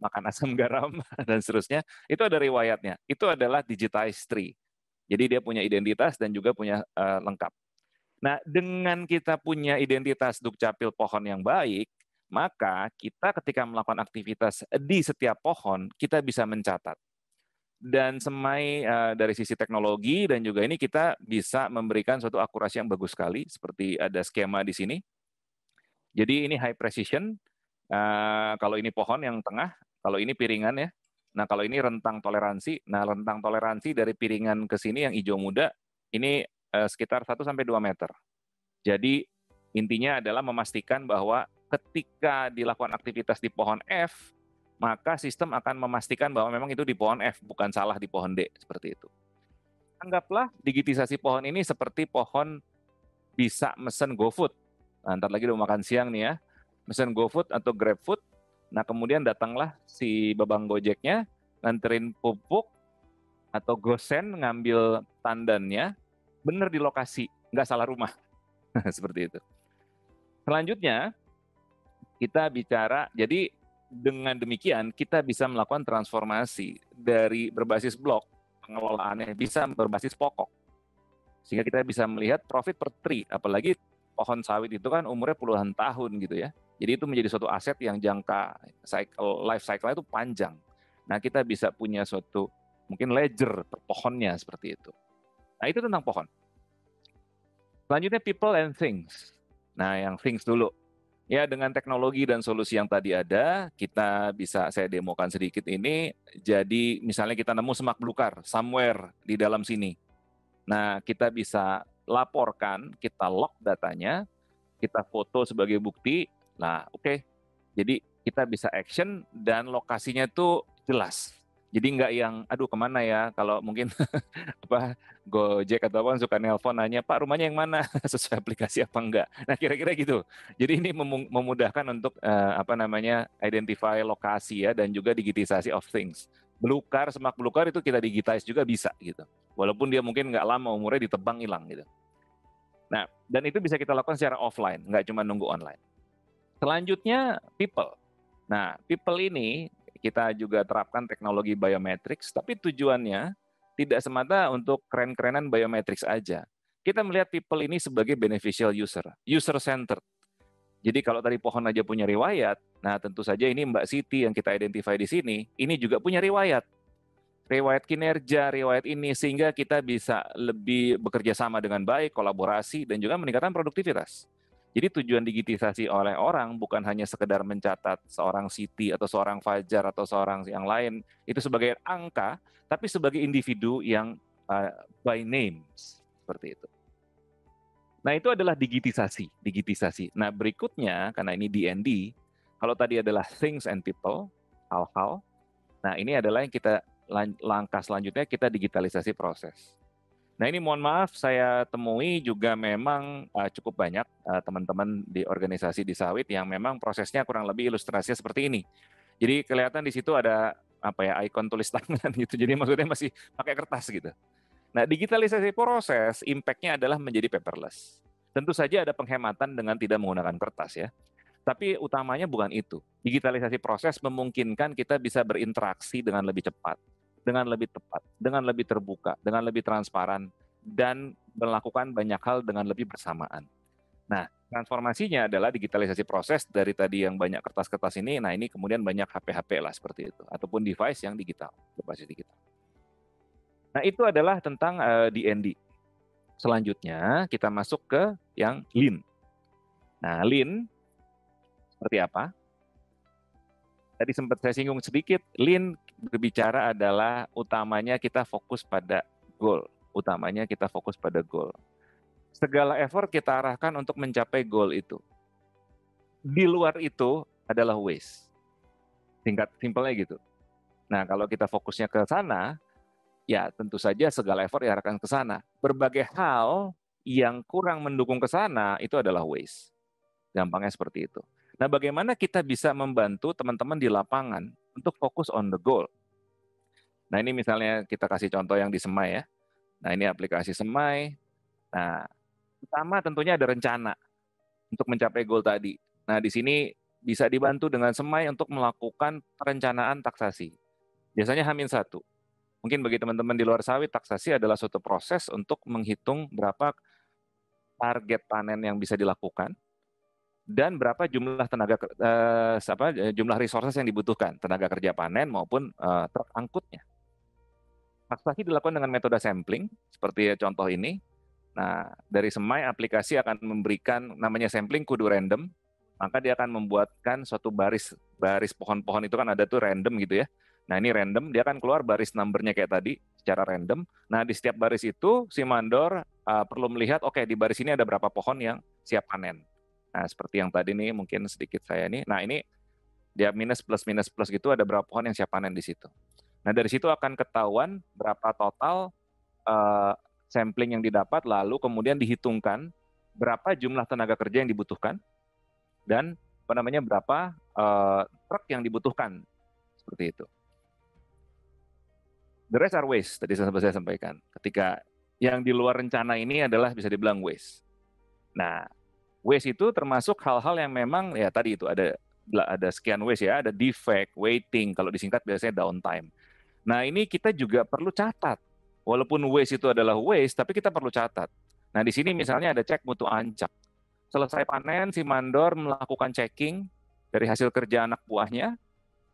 makan asam garam dan seterusnya. Itu ada riwayatnya. Itu adalah digitized tree. Jadi dia punya identitas dan juga punya lengkap. Nah, dengan kita punya identitas dukcapil pohon yang baik, maka kita ketika melakukan aktivitas di setiap pohon, kita bisa mencatat. Dan semai dari sisi teknologi dan juga ini kita bisa memberikan suatu akurasi yang bagus sekali, seperti ada skema di sini. Jadi ini high precision, kalau ini pohon yang tengah, kalau ini piringan ya. Nah, kalau ini rentang toleransi, rentang toleransi dari piringan ke sini yang hijau muda, ini sekitar 1-2 meter. Jadi intinya adalah memastikan bahwa ketika dilakukan aktivitas di pohon F, maka sistem akan memastikan bahwa memang itu di pohon F, bukan salah di pohon D, seperti itu. Anggaplah digitisasi pohon ini seperti pohon bisa mesen GoFood. Nah, ntar lagi udah makan siang nih ya, mesen GoFood atau GrabFood. Nah, kemudian datanglah si babang Gojeknya, nganterin pupuk atau gosen ngambil tandannya, bener di lokasi, nggak salah rumah. Seperti itu. Selanjutnya, kita bicara, jadi dengan demikian kita bisa melakukan transformasi dari berbasis blok, pengelolaannya bisa berbasis pokok. Sehingga kita bisa melihat profit per tree, apalagi pohon sawit itu kan umurnya puluhan tahun gitu ya. Jadi itu menjadi suatu aset yang jangka life cycle-nya itu panjang. Nah, kita bisa punya suatu mungkin ledger per pohonnya seperti itu. Nah, itu tentang pohon. Selanjutnya people and things. Nah, yang things dulu. Ya, dengan teknologi dan solusi yang tadi ada, kita bisa saya demokan sedikit ini. Jadi misalnya kita nemu semak belukar somewhere di dalam sini. Nah, kita bisa laporkan, kita log datanya, kita foto sebagai bukti. Nah, oke. Jadi kita bisa action dan lokasinya tuh jelas. Jadi nggak yang, aduh kemana ya, kalau mungkin apa Gojek atau apa suka nelpon nanya, Pak rumahnya yang mana, sesuai aplikasi apa enggak. Nah kira-kira gitu. Jadi ini memudahkan untuk apa namanya identify lokasi ya, dan juga digitisasi of things. Belukar, semak belukar itu kita digitize juga bisa gitu. Walaupun dia mungkin nggak lama umurnya ditebang hilang gitu. Nah, dan itu bisa kita lakukan secara offline, nggak cuma nunggu online. Selanjutnya people. Nah, people ini kita juga terapkan teknologi biometrics, tapi tujuannya tidak semata untuk keren-kerenan biometrics aja. Kita melihat people ini sebagai beneficial user, user-centered. Jadi kalau tadi pohon aja punya riwayat, nah tentu saja ini Mbak Siti yang kita identify di sini, ini juga punya riwayat. Riwayat kinerja, riwayat ini, sehingga kita bisa lebih bekerja sama dengan baik, kolaborasi, dan juga meningkatkan produktivitas. Jadi tujuan digitisasi oleh orang bukan hanya sekedar mencatat seorang Siti atau seorang Fajar atau seorang yang lain itu sebagai angka, tapi sebagai individu yang by names seperti itu. Nah itu adalah digitisasi. Nah berikutnya karena ini D&D, kalau tadi adalah things and people, hal-hal. Nah ini adalah yang kita langkah selanjutnya kita digitalisasi proses. Nah ini mohon maaf saya temui juga memang cukup banyak teman-teman di organisasi di sawit yang memang prosesnya kurang lebih ilustrasinya seperti ini. Jadi kelihatan di situ ada apa ya ikon tulis tangan gitu. Jadi maksudnya masih pakai kertas gitu. Nah digitalisasi proses impact-nya adalah menjadi paperless. Tentu saja ada penghematan dengan tidak menggunakan kertas ya. Tapi utamanya bukan itu. Digitalisasi proses memungkinkan kita bisa berinteraksi dengan lebih cepat, dengan lebih tepat, dengan lebih terbuka, dengan lebih transparan, dan melakukan banyak hal dengan lebih bersamaan. Nah, transformasinya adalah digitalisasi proses dari tadi yang banyak kertas-kertas ini, nah ini kemudian banyak HP-HP lah seperti itu, ataupun device yang digital, berbasis digital. Nah, itu adalah tentang D&D. Selanjutnya, kita masuk ke yang Lean. Nah, Lean seperti apa? Tadi sempat saya singgung sedikit, Lean berbicara adalah utamanya kita fokus pada goal. Utamanya kita fokus pada goal. Segala effort kita arahkan untuk mencapai goal itu. Di luar itu adalah waste. Simpelnya gitu. Nah, kalau kita fokusnya ke sana, ya tentu saja segala effort diarahkan ke sana. Berbagai hal yang kurang mendukung ke sana itu adalah waste. Gampangnya seperti itu. Nah, bagaimana kita bisa membantu teman-teman di lapangan untuk fokus on the goal? Nah, ini misalnya kita kasih contoh yang di Semai ya. Nah, ini aplikasi Semai. Nah, pertama tentunya ada rencana untuk mencapai goal tadi. Nah, di sini bisa dibantu dengan Semai untuk melakukan perencanaan taksasi. Biasanya H-1. Mungkin bagi teman-teman di luar sawit, taksasi adalah suatu proses untuk menghitung berapa target panen yang bisa dilakukan, dan berapa jumlah jumlah resources yang dibutuhkan, tenaga kerja panen maupun truk angkutnya. Taksasi dilakukan dengan metode sampling seperti contoh ini. Nah, dari Semai aplikasi akan memberikan namanya sampling kudu random, maka dia akan membuatkan suatu baris pohon-pohon itu kan ada tuh random gitu ya. Nah, ini random, dia akan keluar baris numbernya kayak tadi secara random. Nah, di setiap baris itu si mandor perlu melihat oke, di baris ini ada berapa pohon yang siap panen. Nah, seperti yang tadi nih, mungkin sedikit saya nih. Nah, ini dia minus plus gitu, ada berapa pohon yang siap panen di situ. Nah, dari situ akan ketahuan berapa total sampling yang didapat, lalu kemudian dihitungkan berapa jumlah tenaga kerja yang dibutuhkan dan berapa truk yang dibutuhkan, seperti itu. The rest are waste, tadi saya sampaikan. Ketika yang di luar rencana ini adalah bisa dibilang waste. Nah, waste itu termasuk hal-hal yang memang ya tadi itu ada sekian waste ya, ada defect, waiting, kalau disingkat biasanya downtime. Nah, ini kita juga perlu catat. Walaupun waste itu adalah waste, tapi kita perlu catat. Nah, di sini misalnya ada cek mutu ancak. Selesai panen, si mandor melakukan checking dari hasil kerja anak buahnya.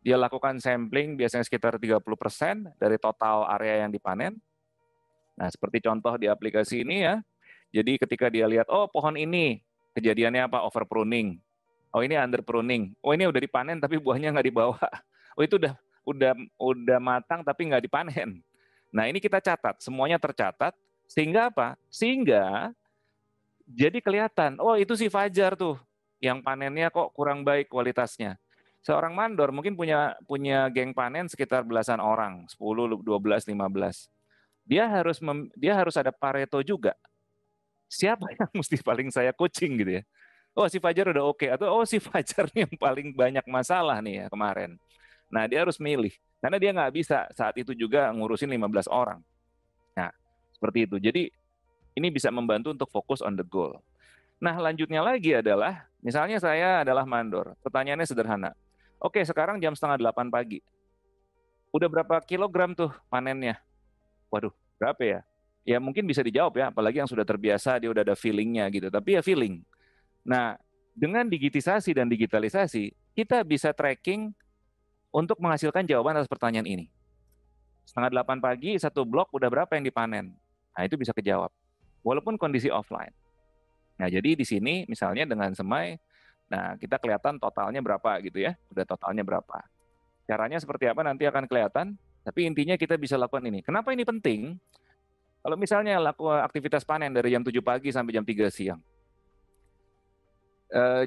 Dia lakukan sampling biasanya sekitar 30% dari total area yang dipanen. Nah, seperti contoh di aplikasi ini ya. Jadi ketika dia lihat, oh pohon ini kejadiannya apa? Over pruning. Oh ini under pruning. Oh ini udah dipanen tapi buahnya nggak dibawa. Oh itu udah matang tapi nggak dipanen. Nah ini kita catat, semuanya tercatat. Sehingga apa? Sehingga jadi kelihatan, oh itu si Fajar tuh yang panennya kok kurang baik kualitasnya. Seorang mandor mungkin punya geng panen sekitar belasan orang, 10, 12, 15. Dia harus ada Pareto juga. Siapa yang mesti paling saya coaching gitu ya? Oh si Fajar udah oke, atau oh si Fajar nih yang paling banyak masalah nih ya kemarin. Nah dia harus milih, karena dia nggak bisa saat itu juga ngurusin 15 orang. Nah seperti itu. Jadi ini bisa membantu untuk fokus on the goal. Nah lanjutnya lagi adalah, misalnya saya adalah mandor, pertanyaannya sederhana. Oke sekarang jam 7:30 pagi, udah berapa kilogram tuh panennya? Waduh berapa ya? Ya mungkin bisa dijawab ya, apalagi yang sudah terbiasa, dia udah ada feelingnya gitu. Tapi ya feeling. Nah, dengan digitisasi dan digitalisasi, kita bisa tracking untuk menghasilkan jawaban atas pertanyaan ini. 7:30 pagi, satu blok udah berapa yang dipanen? Nah, itu bisa kejawab. Walaupun kondisi offline. Nah, jadi di sini misalnya dengan Semai, nah kita kelihatan totalnya berapa gitu ya. Udah totalnya berapa. Caranya seperti apa nanti akan kelihatan, tapi intinya kita bisa lakukan ini. Kenapa ini penting? Kalau misalnya lakukan aktivitas panen dari jam 7 pagi sampai jam 3 siang,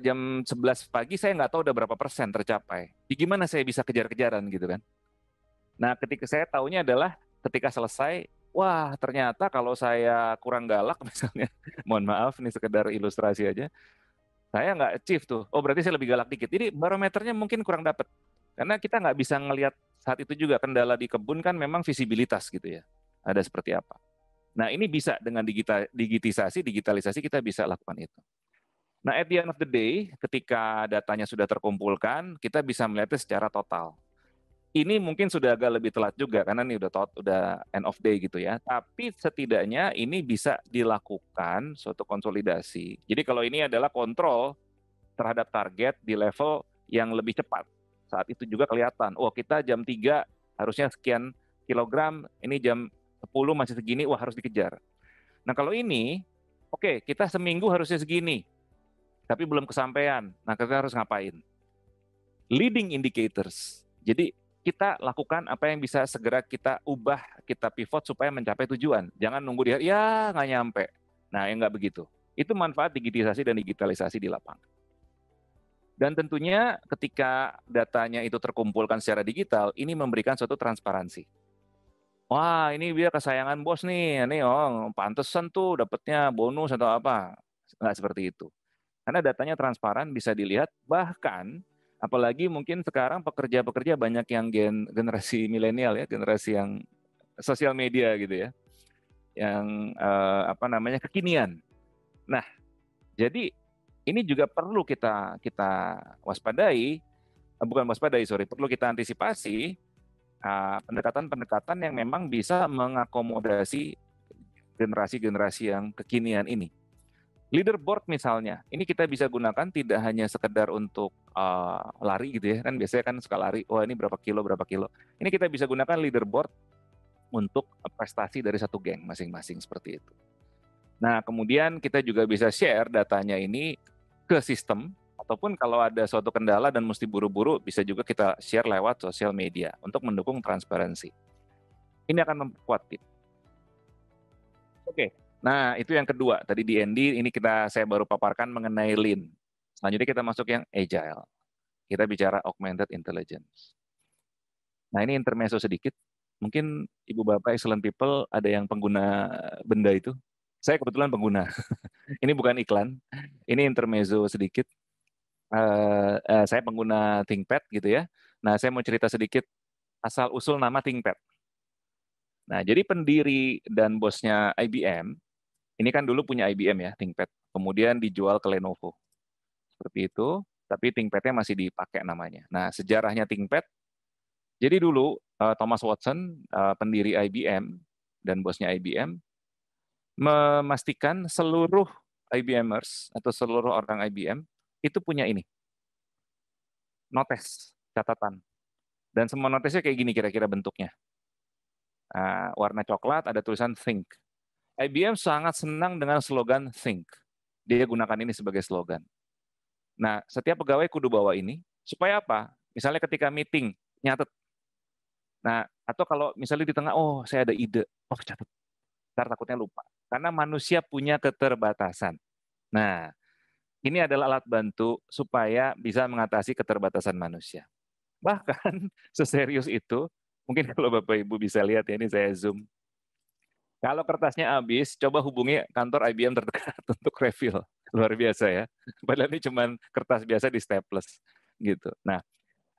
jam 11 pagi saya nggak tahu udah berapa persen tercapai. Ya gimana saya bisa kejar-kejaran gitu kan? Nah, ketika saya tahunya adalah ketika selesai, wah ternyata kalau saya kurang galak misalnya, mohon maaf ini sekedar ilustrasi aja, saya nggak achieve tuh. Oh berarti saya lebih galak dikit. Jadi barometernya mungkin kurang dapet. Karena kita nggak bisa ngelihat saat itu juga kendala di kebun kan memang visibilitas gitu ya. Ada seperti apa. Nah ini bisa dengan digitalisasi kita bisa lakukan itu. Nah, at the end of the day, ketika datanya sudah terkumpulkan, kita bisa melihatnya secara total. Ini mungkin sudah agak lebih telat juga, karena ini udah end of day gitu ya. Tapi setidaknya ini bisa dilakukan suatu konsolidasi. Jadi kalau ini adalah kontrol terhadap target di level yang lebih cepat. Saat itu juga kelihatan, oh kita jam 3 harusnya sekian kilogram, ini jam 10 masih segini, wah harus dikejar. Nah kalau ini, oke kita seminggu harusnya segini, tapi belum kesampaian. Nah, kita harus ngapain? Leading indicators. Jadi, kita lakukan apa yang bisa segera kita ubah, kita pivot supaya mencapai tujuan. Jangan nunggu dia, ya nggak nyampe. Nah, yang nggak begitu. Itu manfaat digitalisasi dan digitalisasi di lapangan. Dan tentunya ketika datanya itu terkumpulkan secara digital, ini memberikan suatu transparansi. Wah, ini dia kesayangan bos nih. Ini pantesan tuh dapatnya bonus atau apa. Nggak seperti itu. Karena datanya transparan, bisa dilihat, bahkan apalagi mungkin sekarang pekerja-pekerja banyak yang generasi milenial ya, generasi yang sosial media gitu ya, yang kekinian. Nah, jadi ini juga perlu kita waspadai, perlu kita antisipasi pendekatan-pendekatan yang memang bisa mengakomodasi generasi-generasi yang kekinian ini. Leaderboard misalnya, ini kita bisa gunakan tidak hanya sekedar untuk lari gitu ya, kan biasanya kan suka lari, wah ini berapa kilo. Ini kita bisa gunakan leaderboard untuk prestasi dari satu geng masing-masing seperti itu. Nah kemudian kita juga bisa share datanya ini ke sistem, ataupun kalau ada suatu kendala dan mesti buru-buru, bisa juga kita share lewat sosial media untuk mendukung transparansi. Ini akan memperkuat tim. Oke. Nah, itu yang kedua. Tadi di Andy, ini saya baru paparkan mengenai Lean. Selanjutnya kita masuk yang Agile. Kita bicara Augmented Intelligence. Nah, ini intermezzo sedikit mungkin ibu bapak excellent people ada yang pengguna benda itu. Saya kebetulan pengguna. Ini bukan iklan, ini intermezzo sedikit. Saya pengguna ThinkPad gitu ya. Nah, saya mau cerita sedikit asal usul nama ThinkPad. Nah, jadi pendiri dan bosnya IBM ini kan dulu punya IBM ya, ThinkPad. Kemudian dijual ke Lenovo. Seperti itu, tapi ThinkPad-nya masih dipakai namanya. Nah, sejarahnya ThinkPad, jadi dulu Thomas Watson, pendiri IBM dan bosnya IBM, memastikan seluruh IBMers atau seluruh orang IBM itu punya ini, notes, catatan. Dan semua notesnya kayak gini kira-kira bentuknya. Warna coklat, ada tulisan Think. IBM sangat senang dengan slogan Think. Dia gunakan ini sebagai slogan. Nah, setiap pegawai kudu bawa ini, supaya apa? Misalnya ketika meeting, nyatet. Nah, atau kalau misalnya di tengah, oh saya ada ide, oh catat. Ntar takutnya lupa. Karena manusia punya keterbatasan. Nah, ini adalah alat bantu supaya bisa mengatasi keterbatasan manusia. Bahkan seserius itu, mungkin kalau Bapak Ibu bisa lihat ya, ini saya zoom. Kalau kertasnya habis, coba hubungi kantor IBM terdekat untuk refill. Luar biasa ya. Padahal ini cuma kertas biasa di staples gitu. Nah,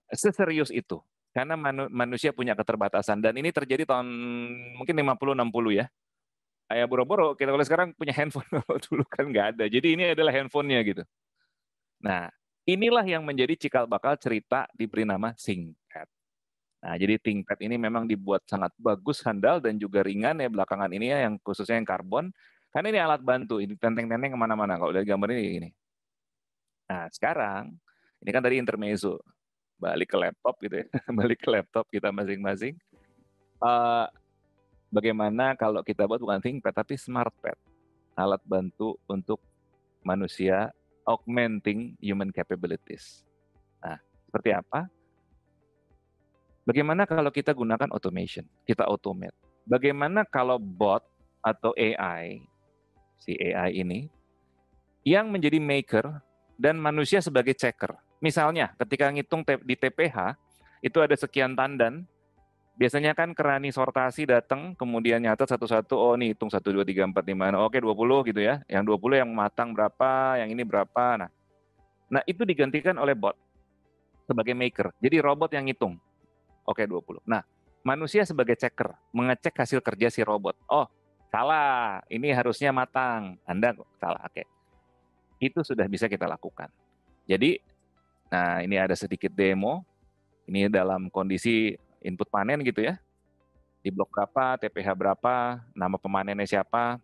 seserius itu. Karena manusia punya keterbatasan. Dan ini terjadi tahun mungkin 50-60 ya. Kayak boro-boro, kita kalau sekarang punya handphone. Dulu kan nggak ada. Jadi ini adalah handphonenya gitu. Nah, inilah yang menjadi cikal bakal cerita diberi nama ThinkPad. Nah, jadi ThinkPad ini memang dibuat sangat bagus, handal, dan juga ringan ya belakangan ini ya, yang khususnya yang karbon. Karena ini alat bantu, ini tenteng-tenteng kemana-mana. Kalau dari gambar ini. Nah, sekarang, ini kan tadi intermezzo. Balik ke laptop gitu ya. Balik ke laptop kita masing-masing. Bagaimana kalau kita buat bukan ThinkPad, tapi SmartPad. Alat bantu untuk manusia, augmenting human capabilities. Nah, seperti apa? Bagaimana kalau kita gunakan automation, kita automate? Bagaimana kalau bot atau AI, si AI ini, yang menjadi maker dan manusia sebagai checker? Misalnya, ketika ngitung di TPH, itu ada sekian tandan, biasanya kan kerani sortasi datang, kemudian nyatet satu-satu, oh nih hitung 1, 2, 3, 4, 5, oke 20 gitu ya. Yang 20 yang matang berapa, yang ini berapa. Nah itu digantikan oleh bot sebagai maker. Jadi robot yang ngitung. Oke, 20. Nah, manusia sebagai checker, mengecek hasil kerja si robot. Oh, salah. Ini harusnya matang. Anda salah. Oke. Itu sudah bisa kita lakukan. Jadi, nah ini ada sedikit demo. Ini dalam kondisi input panen gitu ya. Di blok berapa, TPH berapa, nama pemanennya siapa.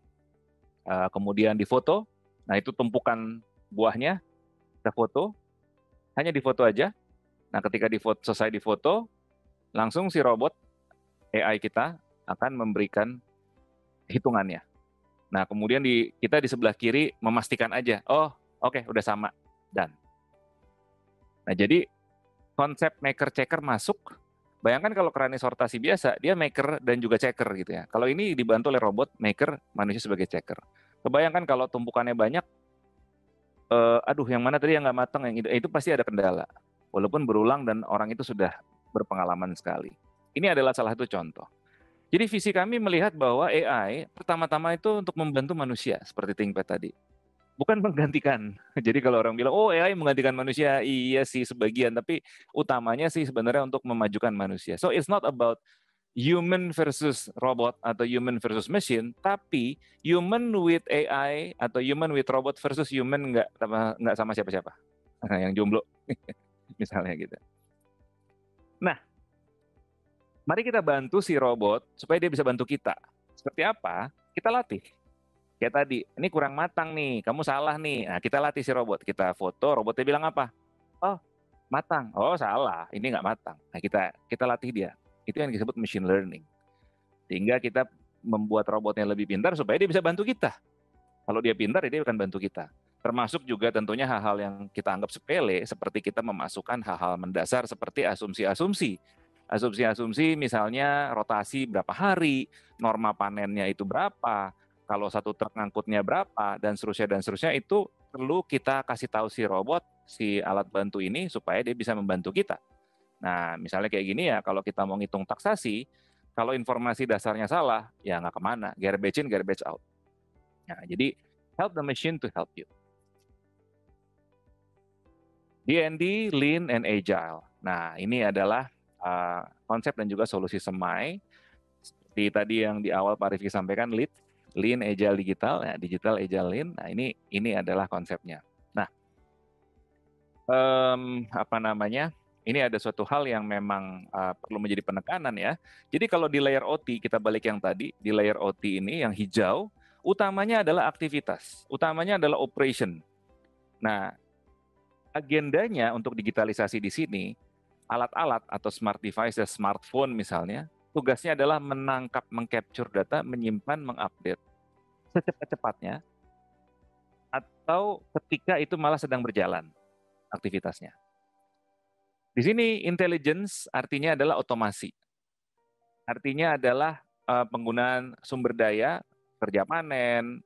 Kemudian difoto. Nah, itu tumpukan buahnya. Kita foto. Hanya difoto aja. Nah, ketika selesai difoto, langsung si robot AI kita akan memberikan hitungannya. Nah, kemudian kita di sebelah kiri memastikan aja, oh oke, udah sama, dan. Nah, jadi konsep maker-checker masuk. Bayangkan kalau kerani sortasi biasa, dia maker dan juga checker gitu ya. Kalau ini dibantu oleh robot, maker, manusia sebagai checker. Kebayangkan kalau tumpukannya banyak, aduh yang mana tadi yang nggak matang, yang itu pasti ada kendala. Walaupun berulang dan orang itu sudah berpengalaman sekali. Ini adalah salah satu contoh. Jadi visi kami melihat bahwa AI pertama-tama itu untuk membantu manusia, seperti ThinkPad tadi. Bukan menggantikan. Jadi kalau orang bilang, oh AI menggantikan manusia, iya sih sebagian, tapi utamanya sih sebenarnya untuk memajukan manusia. So it's not about human versus robot atau human versus machine, tapi human with AI atau human with robot versus human nggak sama siapa-siapa. Yang jomblo, misalnya gitu. Nah, mari kita bantu si robot supaya dia bisa bantu kita. Seperti apa? Kita latih. Kayak tadi, ini kurang matang nih, kamu salah nih. Nah, kita latih si robot. Kita foto, robotnya bilang apa? Oh, matang. Oh, salah. Ini nggak matang. Nah, kita latih dia. Itu yang disebut machine learning. Sehingga kita membuat robotnya lebih pintar supaya dia bisa bantu kita. Kalau dia pintar, dia akan bantu kita. Termasuk juga tentunya hal-hal yang kita anggap sepele, seperti kita memasukkan hal-hal mendasar seperti asumsi-asumsi. Asumsi-asumsi misalnya rotasi berapa hari, norma panennya itu berapa, kalau satu truk ngangkutnya berapa, dan seterusnya itu perlu kita kasih tahu si robot, si alat bantu ini supaya dia bisa membantu kita. Nah, misalnya kayak gini ya, kalau kita mau ngitung taksasi, Kalau informasi dasarnya salah, ya nggak kemana. Garbage in, garbage out. Nah, jadi help the machine to help you. D&D, Lean, and Agile. Nah, ini adalah konsep dan juga solusi semai. Seperti tadi yang di awal Pak Rifki sampaikan, Lean, Agile, Digital. Nah, Digital, Agile, Lean. Nah, ini adalah konsepnya. Nah, apa namanya? Ini ada suatu hal yang memang perlu menjadi penekanan ya. Jadi kalau di layer OT, kita balik yang tadi, di layer OT ini yang hijau, utamanya adalah aktivitas, utamanya adalah operation. Nah, agendanya untuk digitalisasi di sini, alat-alat atau smart devices, smartphone misalnya, tugasnya adalah menangkap, mengcapture data, menyimpan, mengupdate secepat-cepatnya, atau ketika itu malah sedang berjalan aktivitasnya. Di sini intelligence artinya adalah otomasi. Artinya adalah penggunaan sumber daya, kerja panen,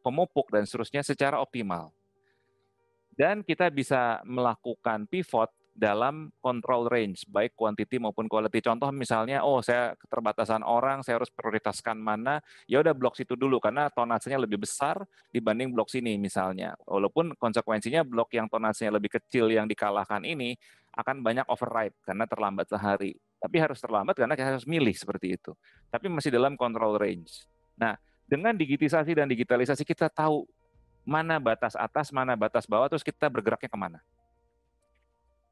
pemupuk, dan seterusnya secara optimal. Dan kita bisa melakukan pivot dalam control range, baik quantity maupun quality. Contoh misalnya, saya keterbatasan orang, saya harus prioritaskan mana, ya udah blok situ dulu karena tonasenya lebih besar dibanding blok sini misalnya. Walaupun konsekuensinya blok yang tonasenya lebih kecil yang dikalahkan ini akan banyak override karena terlambat sehari. Tapi harus terlambat karena kita harus milih seperti itu. Tapi masih dalam control range. Nah, dengan digitisasi dan digitalisasi kita tahu mana batas atas, mana batas bawah, terus kita bergeraknya kemana.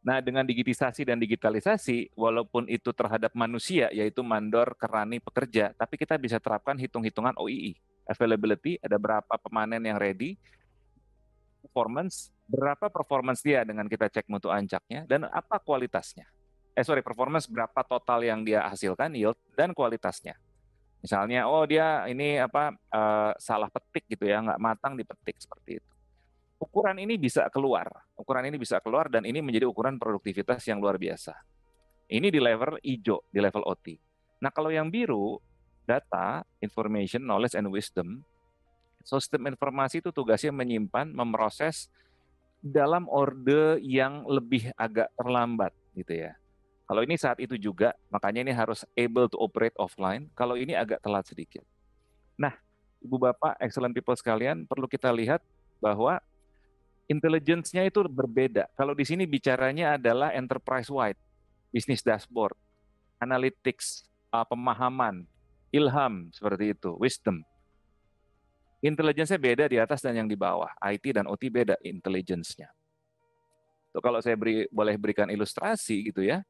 Nah, dengan digitisasi dan digitalisasi, walaupun itu terhadap manusia, yaitu mandor, kerani, pekerja, tapi kita bisa terapkan hitung-hitungan OII. Availability, ada berapa pemanen yang ready, performance, berapa performance dia dengan kita cek mutu ancaknya, dan apa kualitasnya. Performance berapa total yang dia hasilkan, yield, dan kualitasnya. Misalnya, dia ini salah petik gitu ya, nggak matang dipetik seperti itu. Ukuran ini bisa keluar dan ini menjadi ukuran produktivitas yang luar biasa. Ini di level hijau, di level OT. Nah, kalau yang biru, data, information, knowledge, and wisdom, sistem informasi itu tugasnya menyimpan, memproses dalam orde yang lebih agak terlambat gitu ya. Kalau ini saat itu juga, makanya ini harus able to operate offline. Kalau ini agak telat sedikit. Nah, Ibu Bapak, excellent people sekalian, perlu kita lihat bahwa intelligence-nya itu berbeda. Kalau di sini bicaranya adalah enterprise-wide, business dashboard, analytics, pemahaman, ilham, seperti itu, wisdom. Intelligence-nya beda di atas dan yang di bawah. IT dan OT beda intelligence-nya. Kalau saya boleh berikan ilustrasi gitu ya,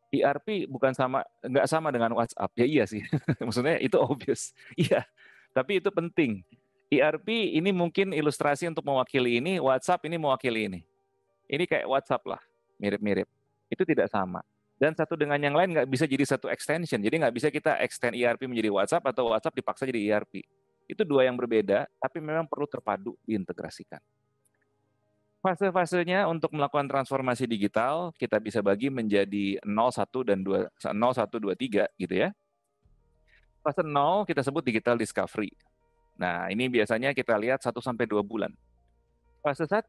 ERP nggak sama dengan WhatsApp. Ya iya sih, maksudnya itu obvious. Iya, tapi itu penting. ERP ini mungkin ilustrasi untuk mewakili ini, WhatsApp ini mewakili ini. Ini kayak WhatsApp lah, mirip-mirip. Itu tidak sama. Dan satu dengan yang lain nggak bisa jadi satu extension. Jadi nggak bisa kita extend ERP menjadi WhatsApp atau WhatsApp dipaksa jadi ERP. Itu dua yang berbeda, tapi memang perlu terpadu diintegrasikan. Fase-fasenya untuk melakukan transformasi digital kita bisa bagi menjadi 0, 1, dan 2, 0, 1, 2, 3 gitu ya. Fase 0 kita sebut digital discovery. Nah, ini biasanya kita lihat 1 sampai 2 bulan. Fase 1,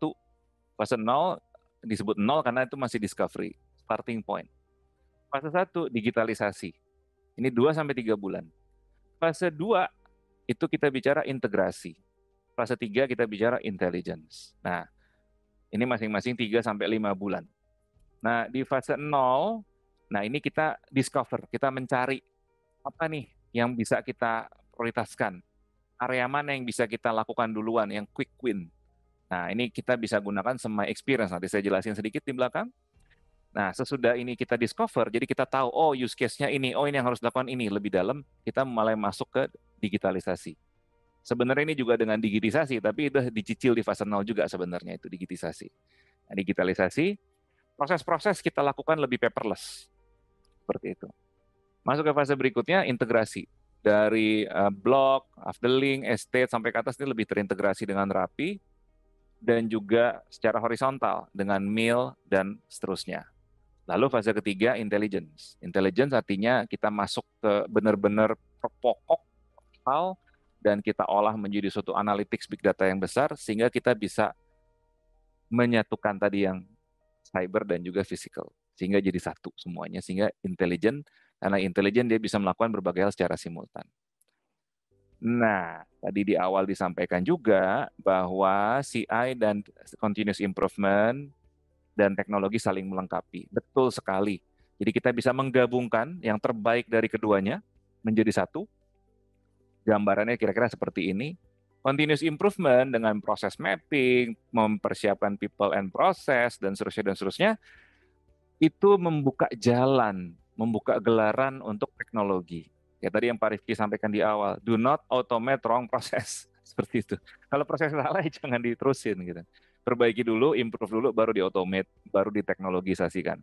fase 0 disebut 0 karena itu masih discovery, starting point. Fase 1 digitalisasi. Ini 2 sampai 3 bulan. Fase 2 itu kita bicara integrasi. Fase 3 kita bicara intelligence. Nah, ini masing-masing 3 sampai 5 bulan. Nah, di fase 0, nah ini kita discover, kita mencari apa nih yang bisa kita prioritaskan. Area mana yang bisa kita lakukan duluan, yang quick win. Nah, ini kita bisa gunakan semua experience. Nanti saya jelasin sedikit di belakang. Nah, sesudah ini kita discover, jadi kita tahu, use case-nya ini, ini yang harus dilakukan ini. Lebih dalam, kita mulai masuk ke digitalisasi. Sebenarnya ini juga dengan digitisasi, tapi itu dicicil di fase 0 juga sebenarnya itu digitisasi. Nah, digitalisasi, proses-proses kita lakukan lebih paperless. Seperti itu. Masuk ke fase berikutnya, integrasi. Dari blok, afterlink, estate, sampai ke atas ini lebih terintegrasi dengan rapi, dan juga secara horizontal dengan mill dan seterusnya. Lalu fase ketiga, intelligence. Intelligence artinya kita masuk ke benar-benar pokok hal, dan kita olah menjadi suatu analytics big data yang besar, sehingga kita bisa menyatukan tadi yang cyber dan juga physical. Sehingga jadi satu semuanya, sehingga intelligent Karena intelijen dia bisa melakukan berbagai hal secara simultan. Nah, tadi di awal disampaikan juga bahwa CI dan continuous improvement dan teknologi saling melengkapi. Betul sekali. Jadi kita bisa menggabungkan yang terbaik dari keduanya menjadi satu. Gambarannya kira-kira seperti ini. Continuous improvement dengan proses mapping, mempersiapkan people and process, dan seterusnya, itu membuka jalan, membuka gelaran untuk teknologi. Ya tadi yang Pak Rifki sampaikan di awal, do not automate wrong process. Seperti itu. Kalau proses salah ya jangan diterusin gitu. Perbaiki dulu, improve dulu, baru di-automate, baru diteknologisasikan.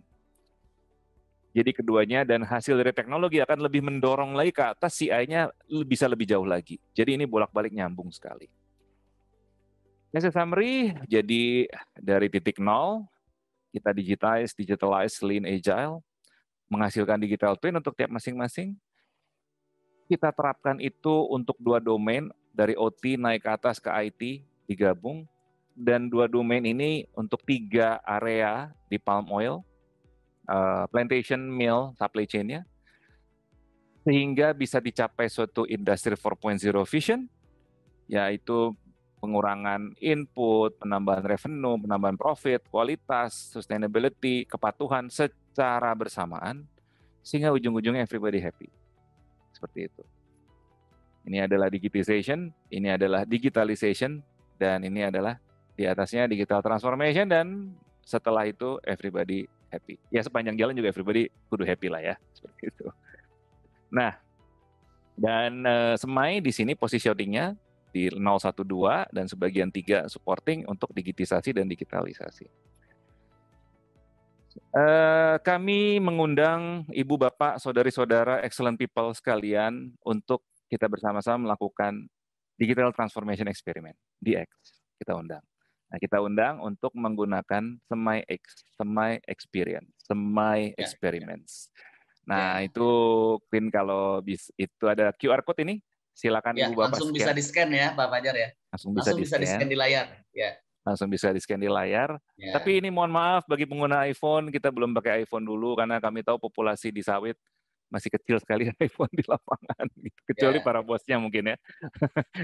Jadi keduanya dan hasil dari teknologi akan lebih mendorong lagi ke atas, CI-nya bisa lebih jauh lagi. Jadi ini bolak-balik nyambung sekali. As a summary, jadi dari titik nol, kita digitalize, lean, agile, menghasilkan digital twin untuk tiap masing-masing. Kita terapkan itu untuk 2 domain, dari OT naik ke atas ke IT, digabung. Dan 2 domain ini untuk 3 area di palm oil, plantation mill supply chain-nya, sehingga bisa dicapai suatu industri 4.0 vision, yaitu pengurangan input, penambahan revenue, penambahan profit, kualitas, sustainability, kepatuhan secara bersamaan, sehingga ujung-ujungnya everybody happy. Seperti itu. Ini adalah digitization, ini adalah digitalization, dan ini adalah di atasnya digital transformation, dan setelah itu everybody happy. Ya sepanjang jalan juga everybody kudu happy lah ya, seperti itu. Nah, dan Semai di sini positioningnya di 012 dan sebagian 3 supporting untuk digitisasi dan digitalisasi. Kami mengundang Ibu, Bapak, Saudari-saudara, excellent people sekalian untuk kita bersama-sama melakukan Digital Transformation Experiment, DX, kita undang. Nah, kita undang untuk menggunakan Semai X, Semai Experience, Semai Experiments. Nah, itu Queen kalau itu ada QR code ini, silakan Ibu Bapak langsung scan. bisa di-scan ya, Pak Fajar ya. Langsung bisa di-scan di layar, ya. Langsung bisa di-scan di layar. Ya. Tapi ini mohon maaf bagi pengguna iPhone, kita belum pakai iPhone dulu karena kami tahu populasi di sawit masih kecil sekali iPhone di lapangan, gitu. Kecuali para bosnya mungkin ya.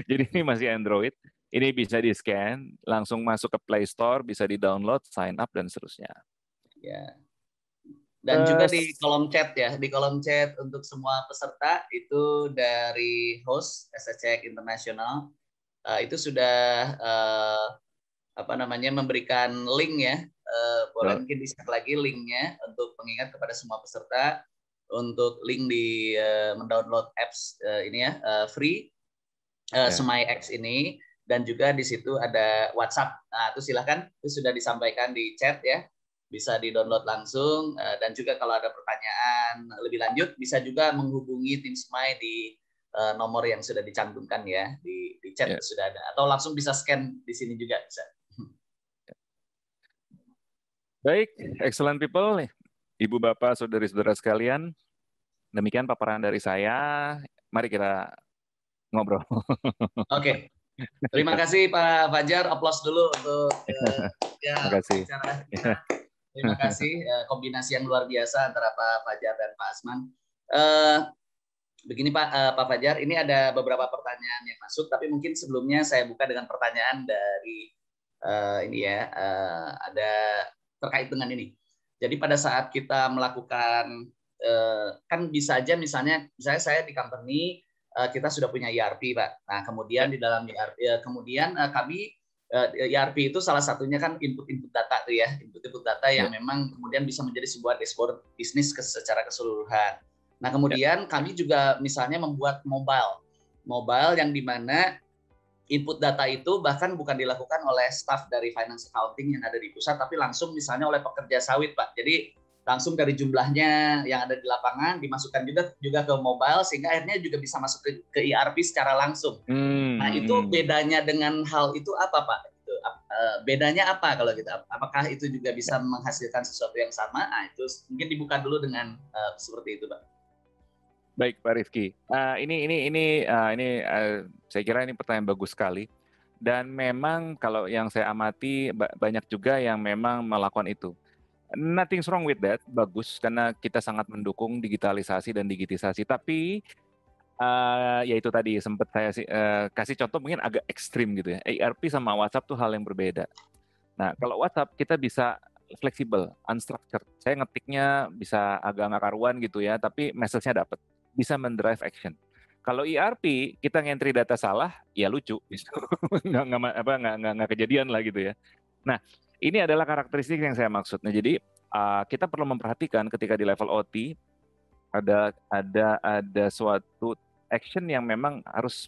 Jadi ini masih Android. Ini bisa di-scan, langsung masuk ke Play Store, bisa di-download, sign up dan seterusnya. Ya. Dan juga di kolom chat ya, di kolom chat untuk semua peserta itu dari host SSCX International itu sudah memberikan link ya, boleh mungkin di-share lagi linknya untuk pengingat kepada semua peserta untuk link di mendownload apps ini ya free Semai X ini, dan juga di situ ada WhatsApp. Nah itu silahkan, itu sudah disampaikan di chat ya, bisa di-download langsung, dan juga kalau ada pertanyaan lebih lanjut bisa juga menghubungi tim Semai di nomor yang sudah dicantumkan ya di chat sudah ada, atau langsung bisa scan di sini juga bisa. Baik, excellent people, Ibu, Bapak, Saudari-saudara sekalian, demikian paparan dari saya. Mari kita ngobrol. Oke. Terima kasih Pak Fajar, aplaus dulu untuk terima kasih. Terima kasih, kombinasi yang luar biasa antara Pak Fajar dan Pak Asman. Begini Pak Fajar, ini ada beberapa pertanyaan yang masuk, tapi mungkin sebelumnya saya buka dengan pertanyaan dari ini ya, ada terkait dengan ini. Jadi pada saat kita melakukan, kan bisa aja misalnya saya di company, kita sudah punya ERP Pak. Nah kemudian di dalam ERP, kemudian kami ERP itu salah satunya kan input data tuh ya, input data yang memang kemudian bisa menjadi sebuah dashboard bisnis secara keseluruhan. Nah kemudian kami juga misalnya membuat mobile yang dimana input data itu bahkan bukan dilakukan oleh staff dari finance accounting yang ada di pusat, tapi langsung misalnya oleh pekerja sawit Pak. Jadi langsung dari jumlahnya yang ada di lapangan dimasukkan juga ke mobile, sehingga akhirnya juga bisa masuk ke ERP secara langsung. Nah itu bedanya dengan hal itu apa Pak? Bedanya apa kalau gitu? Apakah itu juga bisa menghasilkan sesuatu yang sama? Nah, itu mungkin dibuka dulu dengan seperti itu Pak. Baik Pak Rifki, ini saya kira ini pertanyaan bagus sekali, dan memang kalau yang saya amati banyak juga yang memang melakukan itu. Nothing's wrong with that, bagus karena kita sangat mendukung digitalisasi dan digitisasi. Tapi ya itu tadi sempat saya kasih contoh mungkin agak ekstrim gitu ya. ERP sama WhatsApp tuh hal yang berbeda. Nah kalau WhatsApp kita bisa fleksibel, unstructured. Saya ngetiknya bisa agak nggak karuan gitu ya, tapi message-nya dapat, bisa mendrive action. Kalau ERP kita ngentry data salah, ya lucu, nggak kejadian lah gitu ya. Nah ini adalah karakteristik yang saya maksud. Nah, jadi kita perlu memperhatikan ketika di level OT ada suatu action yang harus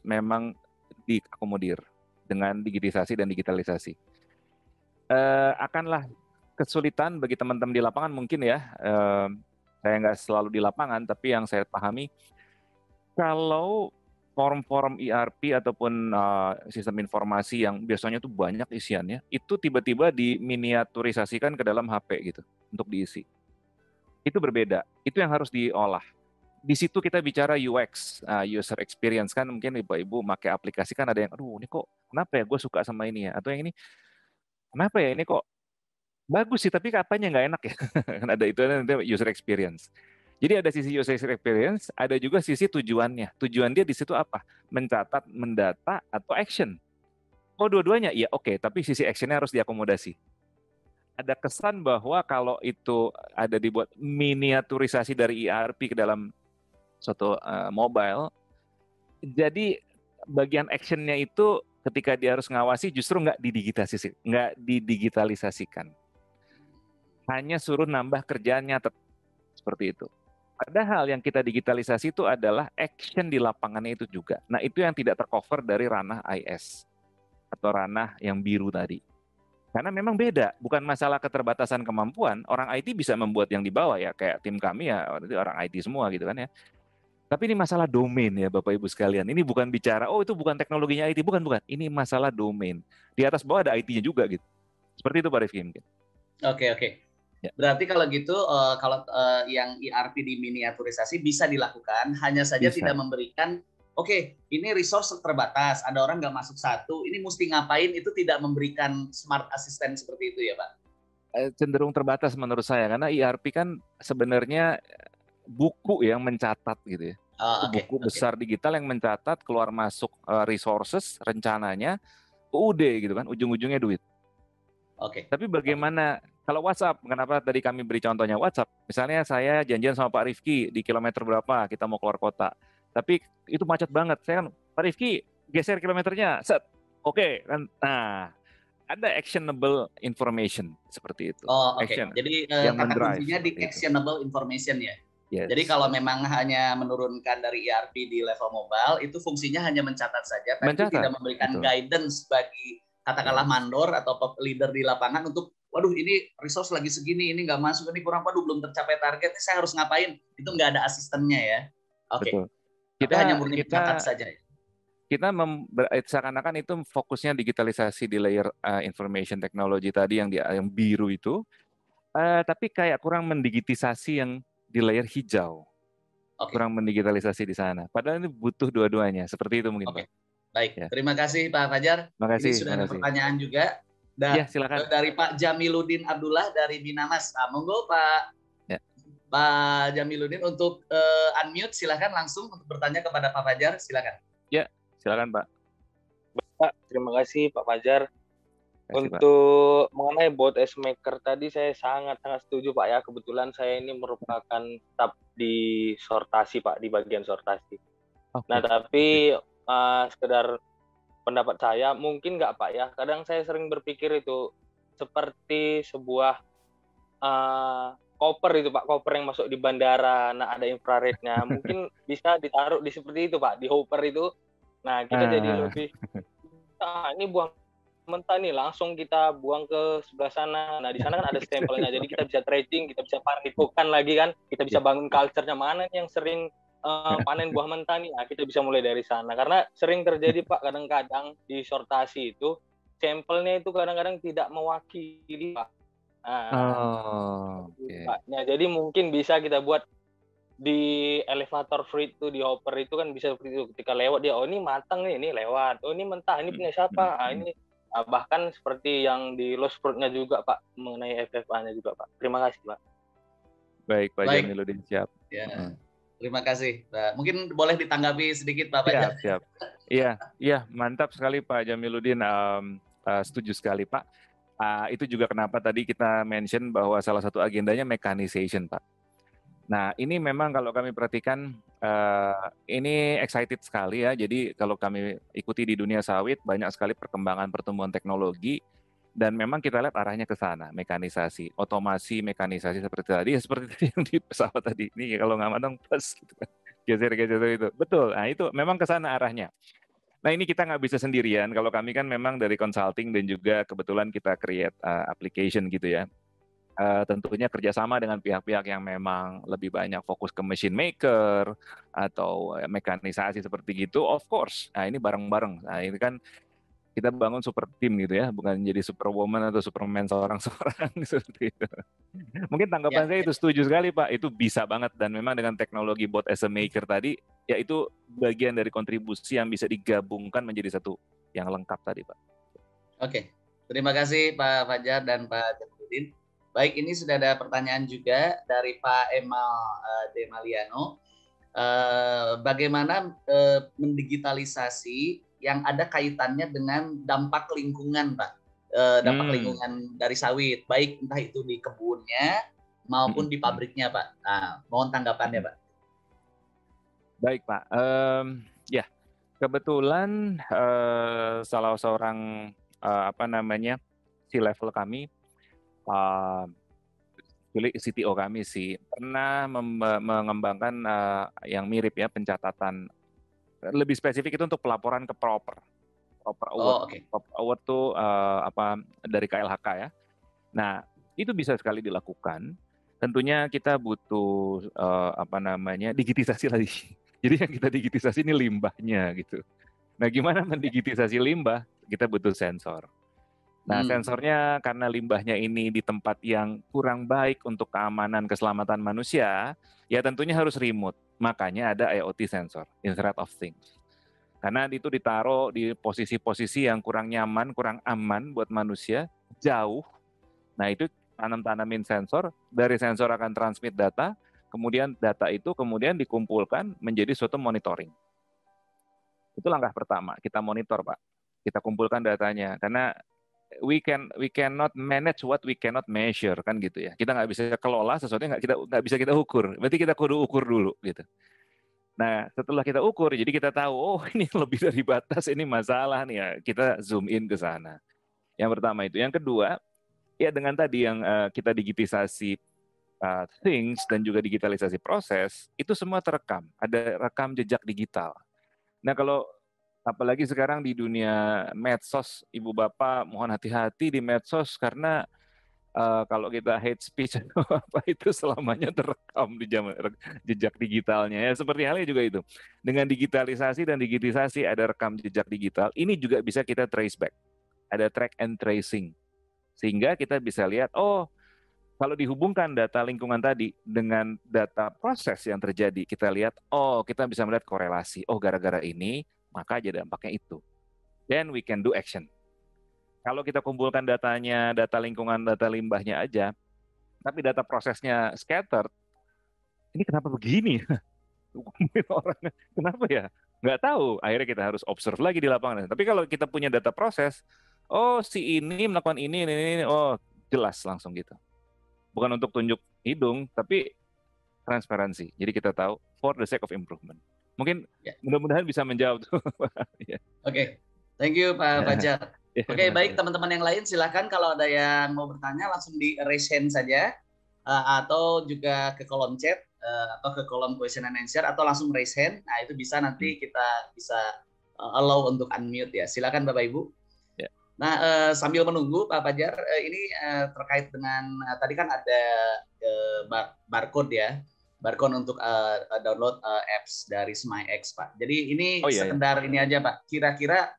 diakomodir dengan digitisasi dan digitalisasi. Akanlah kesulitan bagi teman-teman di lapangan mungkin ya. Saya nggak selalu di lapangan, tapi yang saya pahami kalau form-form ERP ataupun sistem informasi yang biasanya tuh banyak isiannya, itu tiba-tiba diminiaturisasikan ke dalam HP gitu untuk diisi. Itu berbeda. Itu yang harus diolah. Di situ kita bicara UX, user experience kan mungkin ibu-ibu pakai aplikasi kan ada yang, aduh ini kok kenapa ya gue suka sama ini ya, atau yang ini kenapa ya ini kok bagus sih tapi apanya nggak enak ya. Kan ada itu user experience. Jadi ada sisi user experience, ada juga sisi tujuannya. Tujuan dia di situ apa? Mencatat, mendata, atau action. Oh dua-duanya? Iya oke, tapi sisi actionnya harus diakomodasi. Ada kesan bahwa kalau itu ada dibuat miniaturisasi dari ERP ke dalam suatu mobile, jadi bagian actionnya itu ketika dia harus ngawasi justru nggak didigitalisasikan. Hanya suruh nambah kerjaan nyatet. Seperti itu. Padahal yang kita digitalisasi itu adalah action di lapangannya itu juga. Nah itu yang tidak tercover dari ranah IS atau ranah yang biru tadi. Karena memang beda, bukan masalah keterbatasan kemampuan. Orang IT bisa membuat yang di bawah ya, kayak tim kami ya, orang IT semua gitu kan ya. Tapi ini masalah domain ya Bapak Ibu sekalian. Ini bukan bicara, oh itu bukan teknologinya IT, bukan. Ini masalah domain. Di atas bawah ada IT-nya juga gitu. Seperti itu Pak Rifki mungkin. Oke. Ya. Berarti kalau gitu, kalau yang ERP diminiaturisasi bisa dilakukan, hanya saja tidak memberikan, ini resource terbatas, ada orang nggak masuk satu, ini mesti ngapain, itu tidak memberikan smart assistant seperti itu ya Pak? Cenderung terbatas menurut saya, karena ERP kan sebenarnya buku yang mencatat gitu ya. Buku besar digital yang mencatat keluar masuk resources, rencananya, UUD gitu kan, ujung-ujungnya duit. Tapi bagaimana kalau WhatsApp, kenapa tadi kami beri contohnya WhatsApp? Misalnya saya janjian sama Pak Rifki di kilometer berapa kita mau keluar kota. Tapi itu macet banget. Saya kan, Pak Rifki geser kilometernya, set. Kan. Nah, ada actionable information seperti itu. Jadi kata kuncinya di actionable information ya. Yes. Jadi kalau memang hanya menurunkan dari ERP di level mobile, itu fungsinya hanya mencatat saja, tapi tidak memberikan guidance bagi katakanlah mandor atau leader di lapangan untuk, waduh ini resource lagi segini, ini nggak masuk, ini kurang, waduh belum tercapai target, saya harus ngapain? Itu nggak ada asistennya ya. Kita hanya murni mencatat saja. Kita seakan-akan itu fokusnya digitalisasi di layer information technology tadi yang biru itu, tapi kayak kurang mendigitisasi yang di layer hijau. Kurang mendigitalisasi di sana. Padahal ini butuh dua-duanya. Seperti itu mungkin Pak. Baik, ya. Terima kasih Pak Fajar. Ini sudah ada pertanyaan juga silakan. Dari Pak Jamiluddin Abdullah dari Binamas. Monggo Pak. Ya. Pak Jamiluddin untuk unmute, silakan langsung untuk bertanya kepada Pak Fajar, silakan. Ya, silakan Pak. Pak, terima kasih Pak Fajar. Untuk mengenai bot S-Maker tadi saya sangat setuju Pak ya. Kebetulan saya ini merupakan staf di sortasi Pak, di bagian sortasi. Nah tapi sekedar pendapat saya, mungkin nggak Pak ya, kadang saya sering berpikir itu seperti sebuah koper itu Pak, koper yang masuk di bandara, nah ada infrarednya, mungkin bisa ditaruh di seperti itu Pak, di hopper itu, nah kita jadi lebih, ini buang mentah nih, langsung kita buang ke sebelah sana, nah di sana kan ada stempelnya, jadi kita bisa tracing, kita bisa paritukan lagi kan, kita bisa bangun culture-nya, mana yang sering panen buah mentah nih, nah, kita bisa mulai dari sana. Karena sering terjadi Pak, kadang-kadang di sortasi itu sampelnya itu kadang-kadang tidak mewakili Pak. Nah, jadi mungkin bisa kita buat di elevator fruit itu, di hopper itu kan bisa seperti itu. Ketika lewat dia, oh ini matang nih, ini lewat. Oh ini mentah, ini punya siapa? Ini Bahkan seperti yang di Lost Fruit-nya juga Pak, mengenai FFA-nya juga Pak. Terima kasih Pak. Baik, Pak Baik. Jamiluddin, siap. Ya. Terima kasih. Mungkin boleh ditanggapi sedikit Pak Fajar. Siap. Iya, mantap sekali Pak Jamiluddin. Setuju sekali Pak. Itu juga kenapa tadi kita mention bahwa salah satu agendanya mechanization Pak. Nah, ini memang kalau kami perhatikan, ini excited sekali ya. Jadi kalau kami ikuti di dunia sawit, banyak sekali perkembangan pertumbuhan teknologi, dan memang kita lihat arahnya ke sana, mekanisasi, otomasi, mekanisasi seperti tadi yang di pesawat tadi. Ini kalau nggak matang plus, gitu kan. Geser-geser itu. Betul, nah itu memang ke sana arahnya. Nah ini kita nggak bisa sendirian, kalau kami kan memang dari consulting dan juga kebetulan kita create application gitu ya. Tentunya kerjasama dengan pihak-pihak yang memang lebih banyak fokus ke machine maker atau mekanisasi seperti gitu, of course. Nah ini bareng-bareng. Nah ini kan kita bangun super team gitu ya, bukan jadi superwoman atau superman seorang-seorang seperti itu. Mungkin tanggapan saya itu setuju sekali Pak, itu bisa banget, dan memang dengan teknologi bot as a maker tadi, ya itu bagian dari kontribusi yang bisa digabungkan menjadi satu yang lengkap tadi Pak. Oke, terima kasih Pak Fajar dan Pak Jamiluddin. Baik, ini sudah ada pertanyaan juga dari Pak Emal Demaliano. Bagaimana mendigitalisasi yang ada kaitannya dengan dampak lingkungan, Pak? Dampak lingkungan dari sawit, baik entah itu di kebunnya maupun di pabriknya, Pak. Nah, mohon tanggapannya, Pak. Baik, Pak. Ya, kebetulan salah seorang C-level kami, CTO kami sih pernah mengembangkan yang mirip ya, pencatatan lebih spesifik itu untuk pelaporan ke Proper Award. Proper Award tuh dari KLHK ya. Nah, itu bisa sekali dilakukan. Tentunya kita butuh digitisasi lagi. Jadi yang kita digitisasi ini limbahnya gitu. Nah, gimana mendigitisasi limbah? Kita butuh sensor. Nah, sensornya karena limbahnya ini di tempat yang kurang baik untuk keamanan keselamatan manusia, ya tentunya harus remote. Makanya ada IoT sensor, Internet of Things. Karena itu ditaruh di posisi-posisi yang kurang nyaman, kurang aman buat manusia, jauh. Nah, itu tanamin sensor, dari sensor akan transmit data, kemudian data itu kemudian dikumpulkan menjadi suatu monitoring. Itu langkah pertama, kita monitor, Pak. Kita kumpulkan datanya, karena we cannot manage what we cannot measure, kan gitu ya. Kita nggak bisa kelola sesuatu yang nggak bisa kita ukur. Berarti kita kudu ukur dulu gitu. Nah, setelah kita ukur, jadi kita tahu, oh ini lebih dari batas, ini masalah nih ya. Kita zoom in ke sana. Yang pertama itu. Yang kedua, ya dengan tadi yang kita digitisasi things dan juga digitalisasi proses, itu semua terekam. Ada rekam jejak digital. Nah, kalau apalagi sekarang di dunia medsos, Ibu Bapak mohon hati-hati di medsos, karena kalau kita hate speech apa itu selamanya terekam di jejak digitalnya ya. Seperti halnya juga itu. Dengan digitalisasi dan digitisasi ada rekam jejak digital, ini juga bisa kita trace back. Ada track and tracing. Sehingga kita bisa lihat, oh kalau dihubungkan data lingkungan tadi dengan data proses yang terjadi, kita lihat, oh kita bisa melihat korelasi. Oh gara-gara ini, maka aja dampaknya itu. Then we can do action. Kalau kita kumpulkan datanya, data lingkungan, data limbahnya aja, tapi data prosesnya scattered, ini kenapa begini? Orang, kenapa ya? Nggak tahu. Akhirnya kita harus observe lagi di lapangan. Tapi kalau kita punya data proses, oh si ini melakukan ini, oh jelas langsung gitu. Bukan untuk tunjuk hidung, tapi transparansi. Jadi kita tahu for the sake of improvement. Mungkin mudah-mudahan bisa menjawab. Oke, thank you Pak Fajar. Oke, baik teman-teman yang lain silakan kalau ada yang mau bertanya langsung di raise hand saja atau juga ke kolom chat atau ke kolom question and answer atau langsung raise hand. Nah, itu bisa nanti kita bisa allow untuk unmute ya. Silakan Bapak Ibu. Nah, sambil menunggu Pak Fajar, ini terkait dengan tadi kan ada barcode ya. Barcode untuk download apps dari SMIX, Pak. Jadi ini sekedar ini aja, Pak. Kira-kira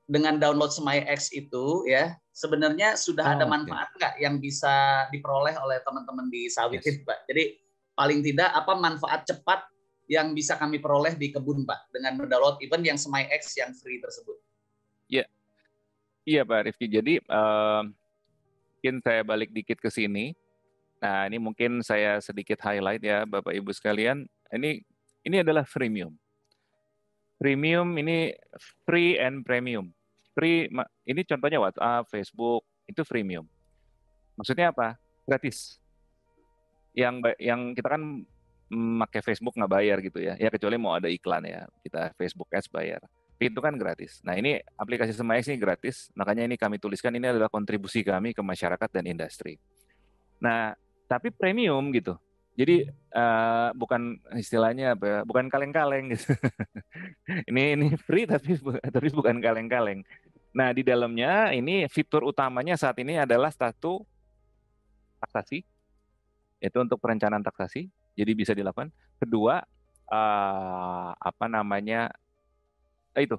dengan download SMIX itu ya, sebenarnya sudah ada manfaat nggak yang bisa diperoleh oleh teman-teman di sawit itu, Pak? Jadi paling tidak apa manfaat cepat yang bisa kami peroleh di kebun, Pak, dengan mendownload event yang SMIX yang free tersebut? Ya, Iya Pak Rifki, jadi mungkin saya balik dikit ke sini. Nah, ini mungkin saya sedikit highlight ya Bapak Ibu sekalian. Ini adalah freemium. Premium ini free and premium. Free ini contohnya WhatsApp, Facebook, itu freemium. Maksudnya apa? Gratis. Yang kita kan pakai Facebook nggak bayar gitu ya. Ya kecuali mau ada iklan ya. Kita Facebook Ads bayar. Itu kan gratis. Nah, ini aplikasi SemaX ini gratis. Makanya ini kami tuliskan ini adalah kontribusi kami ke masyarakat dan industri. Nah, tapi premium gitu. Jadi bukan istilahnya apa ya, bukan kaleng-kaleng gitu. Ini free tapi bukan kaleng-kaleng. Nah, di dalamnya ini fitur utamanya saat ini adalah satu taksasi, itu untuk perencanaan taksasi, jadi bisa dilakukan. Kedua, apa namanya, itu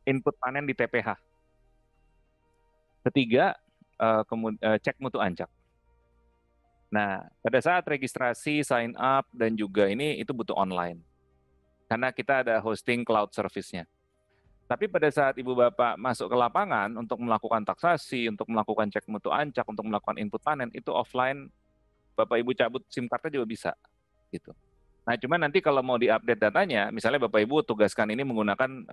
input panen di TPH. Ketiga, cek mutu ancak. Nah, pada saat registrasi, sign up, dan juga ini itu butuh online. Karena kita ada hosting cloud service-nya. Tapi pada saat Ibu Bapak masuk ke lapangan untuk melakukan taksasi, untuk melakukan cek mutu ancak, untuk melakukan input panen, itu offline, Bapak Ibu cabut SIM card-nya juga bisa. Gitu. Nah, cuman nanti kalau mau diupdate datanya, misalnya Bapak Ibu tugaskan ini menggunakan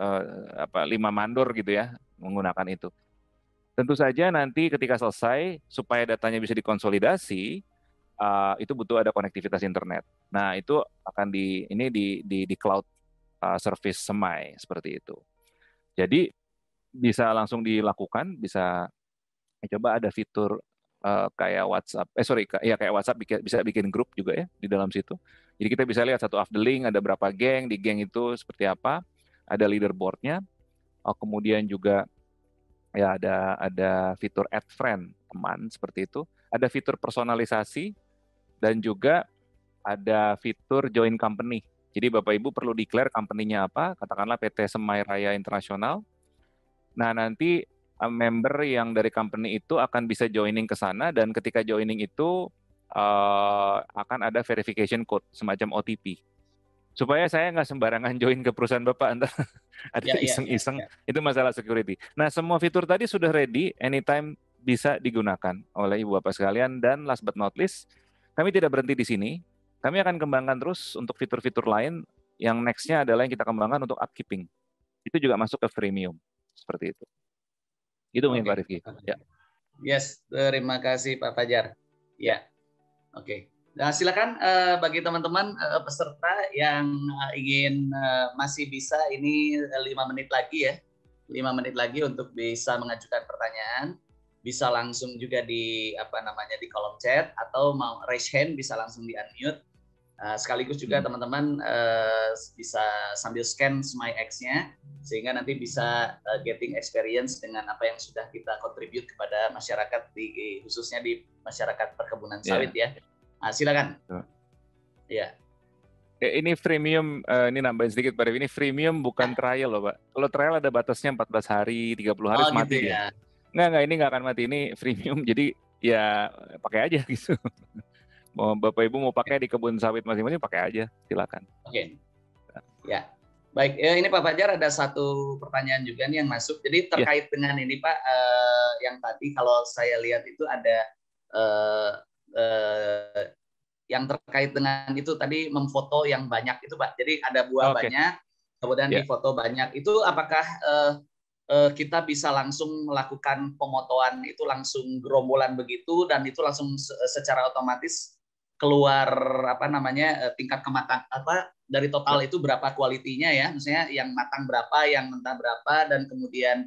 5 mandor gitu ya, menggunakan itu. Tentu saja nanti ketika selesai, supaya datanya bisa dikonsolidasi, itu butuh ada konektivitas internet. Nah, itu akan di cloud service SemaX seperti itu. Jadi bisa langsung dilakukan, bisa coba ada fitur kayak WhatsApp, kayak WhatsApp bisa bikin grup juga ya di dalam situ. Jadi kita bisa lihat satu afdeling ada berapa geng, di geng itu seperti apa, ada leaderboardnya. Kemudian juga ya ada fitur add friend teman seperti itu, ada fitur personalisasi. Dan juga ada fitur join company. Jadi Bapak Ibu perlu declare company-nya apa, katakanlah PT Semai Raya Internasional. Nah, nanti member yang dari company itu akan bisa joining ke sana, dan ketika joining itu akan ada verification code, semacam OTP. Supaya saya nggak sembarangan join ke perusahaan Bapak, entar ada iseng-iseng, itu masalah security. Nah, semua fitur tadi sudah ready, anytime bisa digunakan oleh Ibu Bapak sekalian, dan last but not least, kami tidak berhenti di sini. Kami akan kembangkan terus untuk fitur-fitur lain. Yang next-nya adalah yang kita kembangkan untuk upkeeping. Itu juga masuk ke freemium. Seperti itu. Itu mungkin Pak Rifki. Ya. Yes, terima kasih Pak Fajar. Ya, oke. Nah, silakan bagi teman-teman peserta yang ingin masih bisa, ini 5 menit lagi ya. 5 menit lagi untuk bisa mengajukan pertanyaan. Bisa langsung juga di di kolom chat, atau mau raise hand bisa langsung di unmute. Sekaligus juga teman-teman bisa sambil scan SemaX-nya, sehingga nanti bisa getting experience dengan apa yang sudah kita contribute kepada masyarakat, khususnya di masyarakat perkebunan sawit ya. Silakan. Ya. Ini freemium, ini nambahin sedikit Pak Rifki, ini freemium bukan trial loh Pak. Kalau trial ada batasnya 14 hari, 30 hari mati gitu dia. Ya. Enggak, ini nggak akan mati, ini freemium, jadi ya pakai aja gitu. Mau Bapak Ibu mau pakai di kebun sawit masing-masing, pakai aja, silakan. Oke. Ya. Baik, ini Pak Fajar ada satu pertanyaan juga nih yang masuk. Jadi terkait dengan ini Pak, yang tadi kalau saya lihat itu ada yang terkait dengan itu tadi memfoto yang banyak itu Pak. Jadi ada buah banyak, kemudian difoto banyak. Itu apakah kita bisa langsung melakukan pemotoan itu langsung gerombolan begitu, dan itu langsung secara otomatis keluar tingkat kematang dari total itu berapa kualitinya ya, maksudnya yang matang berapa, yang mentah berapa, dan kemudian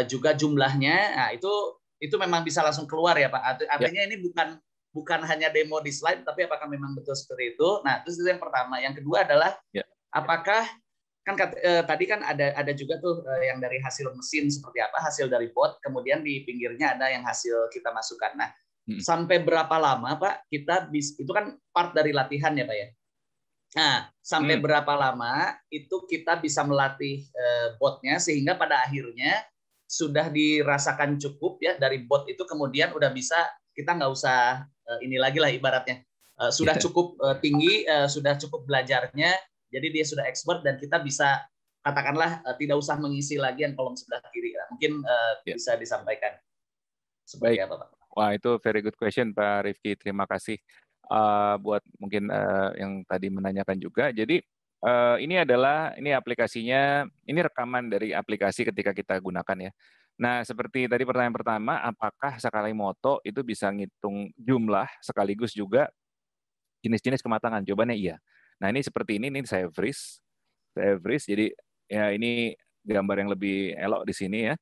juga jumlahnya. Nah, itu memang bisa langsung keluar ya Pak. Artinya ini bukan hanya demo di slide, tapi apakah memang betul seperti itu? Nah, itu yang pertama. Yang kedua adalah apakah kan tadi kan ada juga tuh yang dari hasil mesin seperti apa, hasil dari bot, kemudian di pinggirnya ada yang hasil kita masukkan. Nah, sampai berapa lama Pak kita itu kan part dari latihan ya Pak ya. Nah, sampai berapa lama itu kita bisa melatih botnya sehingga pada akhirnya sudah dirasakan cukup ya dari bot itu, kemudian udah bisa, kita nggak usah ini lagi lah ibaratnya, sudah cukup tinggi, sudah cukup belajarnya. Jadi dia sudah expert dan kita bisa katakanlah tidak usah mengisi lagi yang kolom sebelah kiri. Mungkin bisa disampaikan seperti Baik. apa, Pak? Wah, itu very good question, Pak Rifki. Terima kasih buat mungkin yang tadi menanyakan juga. Jadi ini aplikasinya, ini rekaman dari aplikasi ketika kita gunakan ya. Nah, seperti tadi pertanyaan pertama, apakah sekali moto itu bisa ngitung jumlah sekaligus juga jenis-jenis kematangan? Jawabannya iya. Nah, ini seperti ini saya freeze. Jadi ya ini gambar yang lebih elok di sini ya.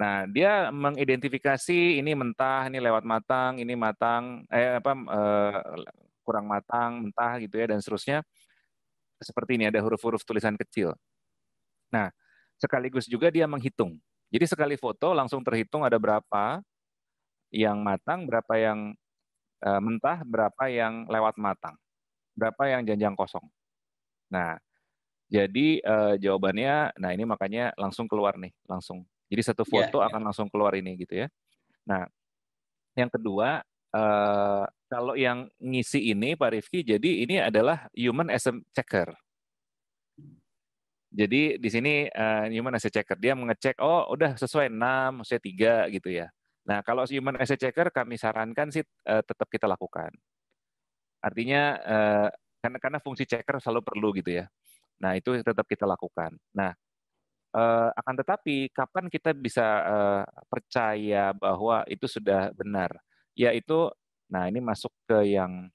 Nah, dia mengidentifikasi ini mentah, ini lewat matang, ini matang, kurang matang, mentah gitu ya, dan seterusnya. Seperti ini ada huruf-huruf tulisan kecil. Nah, sekaligus juga dia menghitung. Jadi sekali foto langsung terhitung ada berapa yang matang, berapa yang mentah, berapa yang lewat matang, berapa yang janjang kosong. Nah, jadi jawabannya, nah ini makanya langsung keluar nih, langsung. Jadi satu foto akan langsung keluar ini gitu ya. Nah, yang kedua, kalau yang ngisi ini Pak Rifki, jadi ini adalah human as a checker. Jadi di sini human as a checker, dia mengecek, oh udah sesuai 6, sesuai 3 gitu ya. Nah, kalau human as a checker kami sarankan sih tetap kita lakukan. Artinya karena fungsi checker selalu perlu gitu ya. Nah, itu tetap kita lakukan. Nah, akan tetapi kapan kita bisa percaya bahwa itu sudah benar? Yaitu, nah ini masuk ke yang,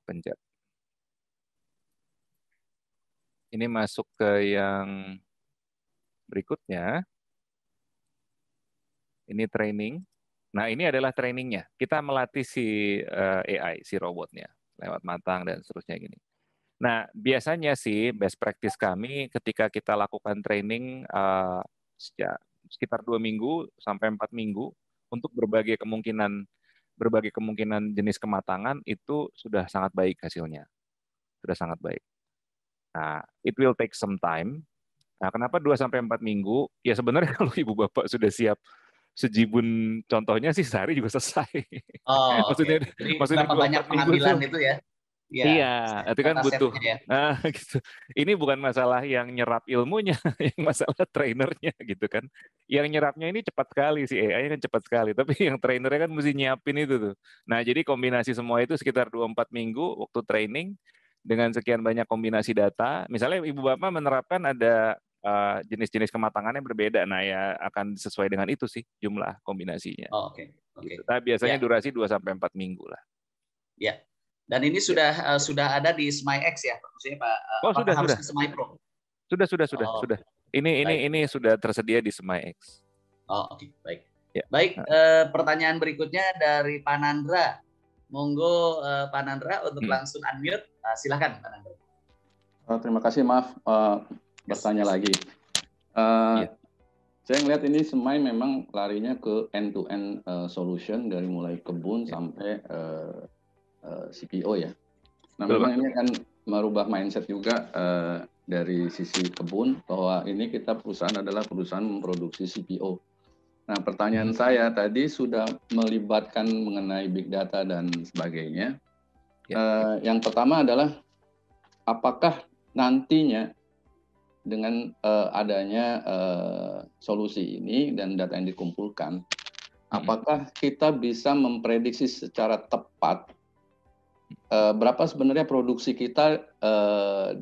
pencet. Ini masuk ke yang berikutnya. Ini training. Nah, ini adalah trainingnya. Kita melatih si AI, si robotnya, lewat matang dan seterusnya gini. Nah, biasanya sih best practice kami ketika kita lakukan training sekitar 2 minggu sampai 4 minggu untuk berbagai kemungkinan jenis kematangan itu sudah sangat baik hasilnya. Sudah sangat baik. Nah, it will take some time. Nah, kenapa 2 sampai 4 minggu? Ya sebenarnya kalau Ibu Bapak sudah siap sejibun contohnya sih sehari juga selesai. Oh, maksudnya okay. Jadi maksudnya berapa 2 banyak 4 minggu pengambilan tuh. itu ya? Ya, Iya, itu kan data butuh. setnya ya. Nah, gitu. Ini bukan masalah yang nyerap ilmunya, yang masalah trainernya gitu kan. Yang nyerapnya ini cepat sekali sih, AI kan cepat sekali, tapi yang trainernya kan mesti nyiapin itu tuh. Nah, jadi kombinasi semua itu sekitar 2-4 minggu waktu training dengan sekian banyak kombinasi data. Misalnya Ibu Bapak menerapkan ada jenis-jenis kematangannya berbeda. Nah, ya akan sesuai dengan itu sih jumlah kombinasinya. Oh, oke. Gitu. Nah, biasanya Ya. durasi 2 sampai 4 minggu lah. Ya. Dan ini sudah ada di SMIX ya, maksudnya Pak. Apakah harus ke SMI Pro? Sudah. Oh, Ini sudah tersedia di SMIX. Oh, oke, baik. Ya. Baik, pertanyaan berikutnya dari Pak Nandra. Monggo Pak Nandra untuk langsung unmute. Silakan Pak Nandra. Terima kasih, maaf bertanya lagi. Saya melihat ini SMAI memang larinya ke end-to-end solution dari mulai kebun sampai CPO ya. Nah, memang ini akan merubah mindset juga dari sisi kebun bahwa ini kita perusahaan adalah perusahaan memproduksi CPO. Nah, pertanyaan saya tadi sudah melibatkan mengenai big data dan sebagainya. Yang pertama adalah apakah nantinya dengan adanya solusi ini dan data yang dikumpulkan, apakah kita bisa memprediksi secara tepat berapa sebenarnya produksi kita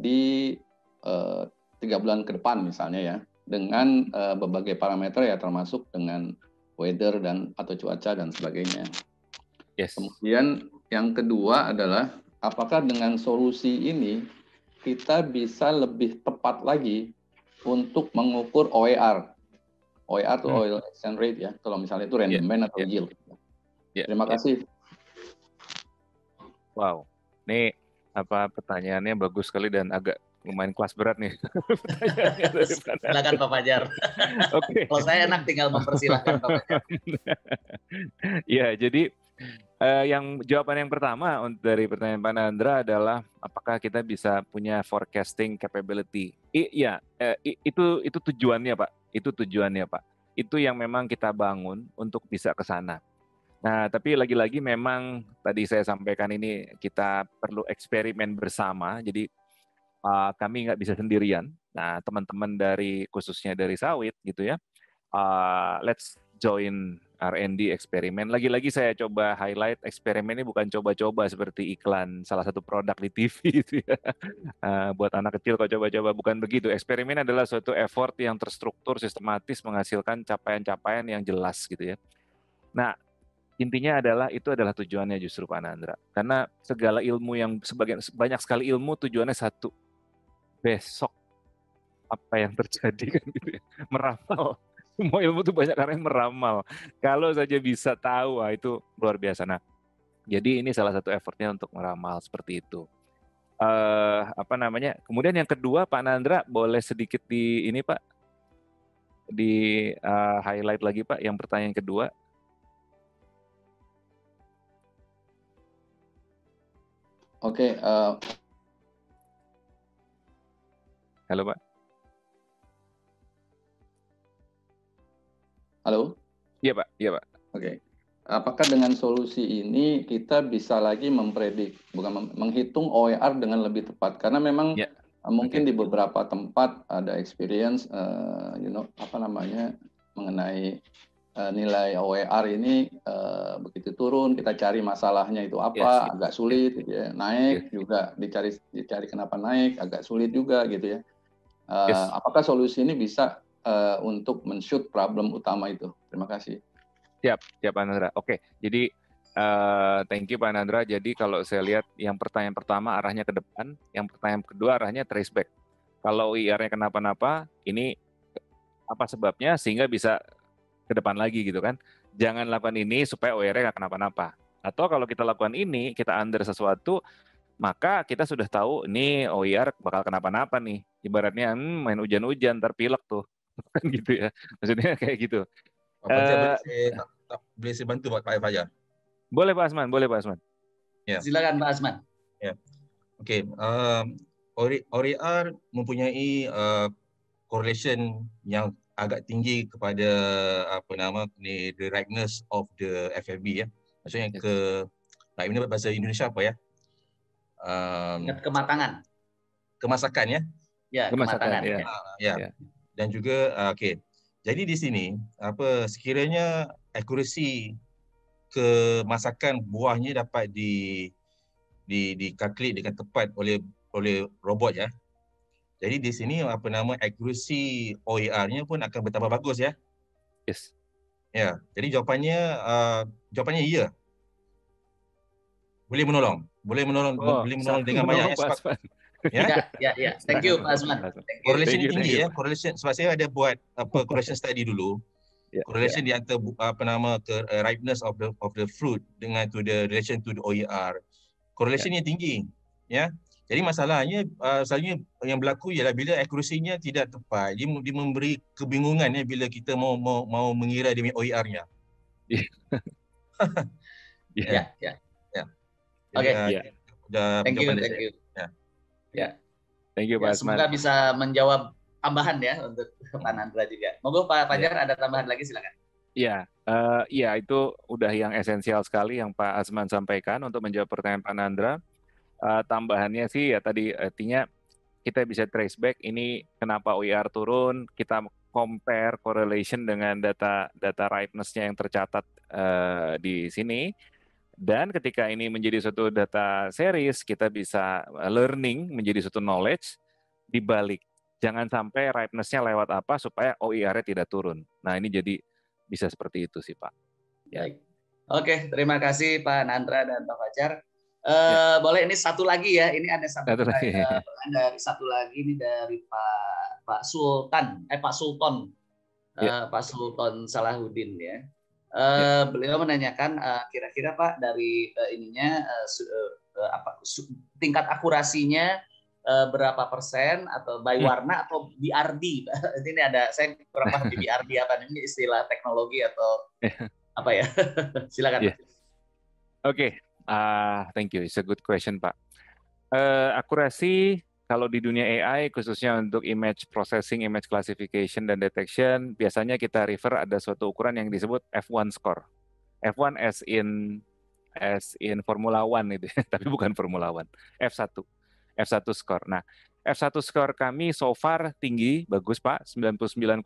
di 3 bulan ke depan misalnya ya, dengan berbagai parameter ya termasuk dengan weather dan atau cuaca dan sebagainya. Kemudian yang kedua adalah apakah dengan solusi ini kita bisa lebih tepat lagi untuk mengukur OER. OER itu oil exchange rate ya, kalau misalnya itu random man atau yield. Terima kasih. Wow, ini pertanyaannya bagus sekali dan agak lumayan kelas berat nih. Silakan Pak Fajar. Oke. Kalau saya enak tinggal mempersilahkan Pak Fajar. Ya, jadi yang jawaban yang pertama dari pertanyaan Pak Nandra adalah apakah kita bisa punya forecasting capability? Itu tujuannya Pak. Itu tujuannya Pak. Itu yang memang kita bangun untuk bisa ke sana. Nah, tapi lagi-lagi memang tadi saya sampaikan ini kita perlu eksperimen bersama. Jadi kami nggak bisa sendirian. Nah, teman-teman dari khususnya dari sawit gitu ya, let's join R&D eksperimen. Lagi-lagi saya coba highlight eksperimen ini bukan coba-coba seperti iklan salah satu produk di TV gitu ya. Buat anak kecil kok coba-coba, bukan begitu. Eksperimen adalah suatu effort yang terstruktur, sistematis, menghasilkan capaian-capaian yang jelas gitu ya. Nah, intinya adalah itu adalah tujuannya justru Pak Nandra. Karena segala ilmu yang banyak sekali ilmu tujuannya satu, besok apa yang terjadi kan gitu ya. Meramal. Semua ilmu itu banyak karena yang meramal. Kalau saja bisa tahu, itu luar biasa. Nah, jadi ini salah satu effortnya untuk meramal seperti itu. Apa namanya? Kemudian yang kedua, Pak Nandra boleh sedikit di ini Pak, di highlight lagi Pak, yang pertanyaan kedua. Oke, Halo Pak. halo. Iya Pak, iya Pak. Oke. Apakah dengan solusi ini kita bisa lagi menghitung OER dengan lebih tepat? Karena memang Ya. mungkin di beberapa tempat ada experience, mengenai nilai OER ini begitu turun, kita cari masalahnya itu apa, agak sulit gitu ya. Naik juga dicari kenapa naik, agak sulit juga gitu ya. Apakah solusi ini bisa untuk men-shoot problem utama itu? Terima kasih. Siap Pak Nandra. Oke, jadi thank you Pak Nandra. Jadi kalau saya lihat yang pertanyaan pertama arahnya ke depan, yang pertanyaan kedua arahnya trace back. Kalau OER-nya kenapa-napa, ini apa sebabnya sehingga bisa ke depan lagi gitu kan. Jangan lakukan ini supaya OER-nya nggak kenapa-napa. Atau kalau kita lakukan ini, kita under sesuatu, maka kita sudah tahu ini OER bakal kenapa-napa nih. Ibaratnya main hujan-hujan, ntar pilek tuh. Kan gitu ya. Maksudnya kayak gitu. Pak Fajar, boleh saya bantu Pak Fajar? Boleh Pak Asman, boleh Pak Asman. Ya. Silakan Pak Asman. Ya. Oke, OER mempunyai correlation yang agak tinggi kepada the ripeness of the FFB ya. Maksudnya ripeness bahasa Indonesia apa ya? Kematangan. Kemasakan ya? Ya, kematangan. Ya. Dan juga jadi di sini sekiranya akurasi kemasakan buahnya dapat dikalkulate dengan tepat oleh robot ya. Jadi di sini akurasi OER-nya pun akan bertambah bagus ya. Yes. Ya, jadi jawapannya iya. Boleh menolong dengan banyak sebab ya. Thank you Pak Asman. Correlation tinggi ya. Correlation sebab saya ada buat correlation study dulu. Correlation di antara ripeness of the fruit dengan the relation to the OER. Correlationnya tinggi ya. Jadi masalahnya selalunya yang berlaku ialah bila akurasinya tidak tepat, dia memberi kebingungan ya bila kita mau mengira dia OER-nya. Ya. Oke. Thank you. Ya. Thank you Pak Asman. Semoga bisa menjawab tambahan ya untuk Pak Nandra juga. Monggo Pak Fajar ada tambahan lagi silakan. Iya, itu udah yang esensial sekali yang Pak Asman sampaikan untuk menjawab pertanyaan Pak Nandra. Tambahannya sih ya tadi artinya kita bisa trace back ini kenapa OER turun, kita compare correlation dengan data ripeness-nya yang tercatat di sini. Dan ketika ini menjadi suatu data series, kita bisa learning menjadi suatu knowledge dibalik. Jangan sampai ripeness-nya lewat apa supaya OER-nya tidak turun. Nah ini jadi bisa seperti itu sih Pak. Baik. Oke, terima kasih Pak Nandra dan Pak Fajar. Boleh ini satu lagi ya. Ini ada satu lagi ini dari Pak Sultan. Pak Sultan Salahuddin ya. Beliau menanyakan kira-kira Pak dari tingkat akurasinya berapa persen atau by warna atau BRD. Ini ada saya kurang paham BRD apa ini istilah teknologi atau apa ya? Silakan. Oke. Thank you. It's a good question Pak. Akurasi kalau di dunia AI khususnya untuk image processing, image classification dan detection, biasanya kita refer ada suatu ukuran yang disebut F1 score. F1 as in Formula One itu, tapi bukan Formula One. F1 score. Nah, F1 score kami so far tinggi, bagus Pak, 99,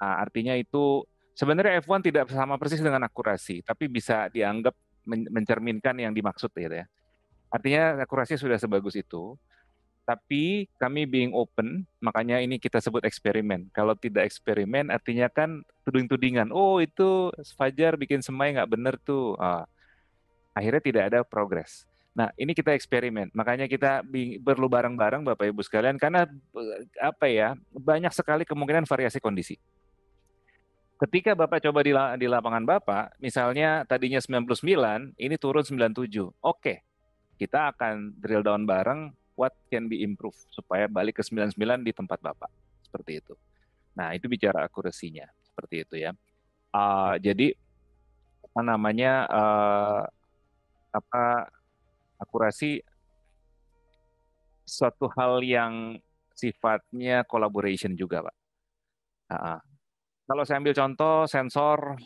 artinya itu sebenarnya F1 tidak sama persis dengan akurasi, tapi bisa dianggap mencerminkan yang dimaksud gitu ya. Artinya akurasi sudah sebagus itu. Tapi kami being open, makanya ini kita sebut eksperimen. Kalau tidak eksperimen, artinya kan tuding-tudingan. Oh itu Fajar bikin semai nggak bener tuh. Akhirnya tidak ada progres. Nah ini kita eksperimen. Makanya kita perlu bareng-bareng Bapak Ibu sekalian. Karena banyak sekali kemungkinan variasi kondisi. Ketika Bapak coba di lapangan Bapak, misalnya tadinya 99, ini turun 97. Oke, kita akan drill down bareng. What can be improved supaya balik ke 99 di tempat Bapak, seperti itu. Nah itu bicara akurasinya, seperti itu ya. Jadi akurasi suatu hal yang sifatnya collaboration juga Pak. Kalau saya ambil contoh sensor,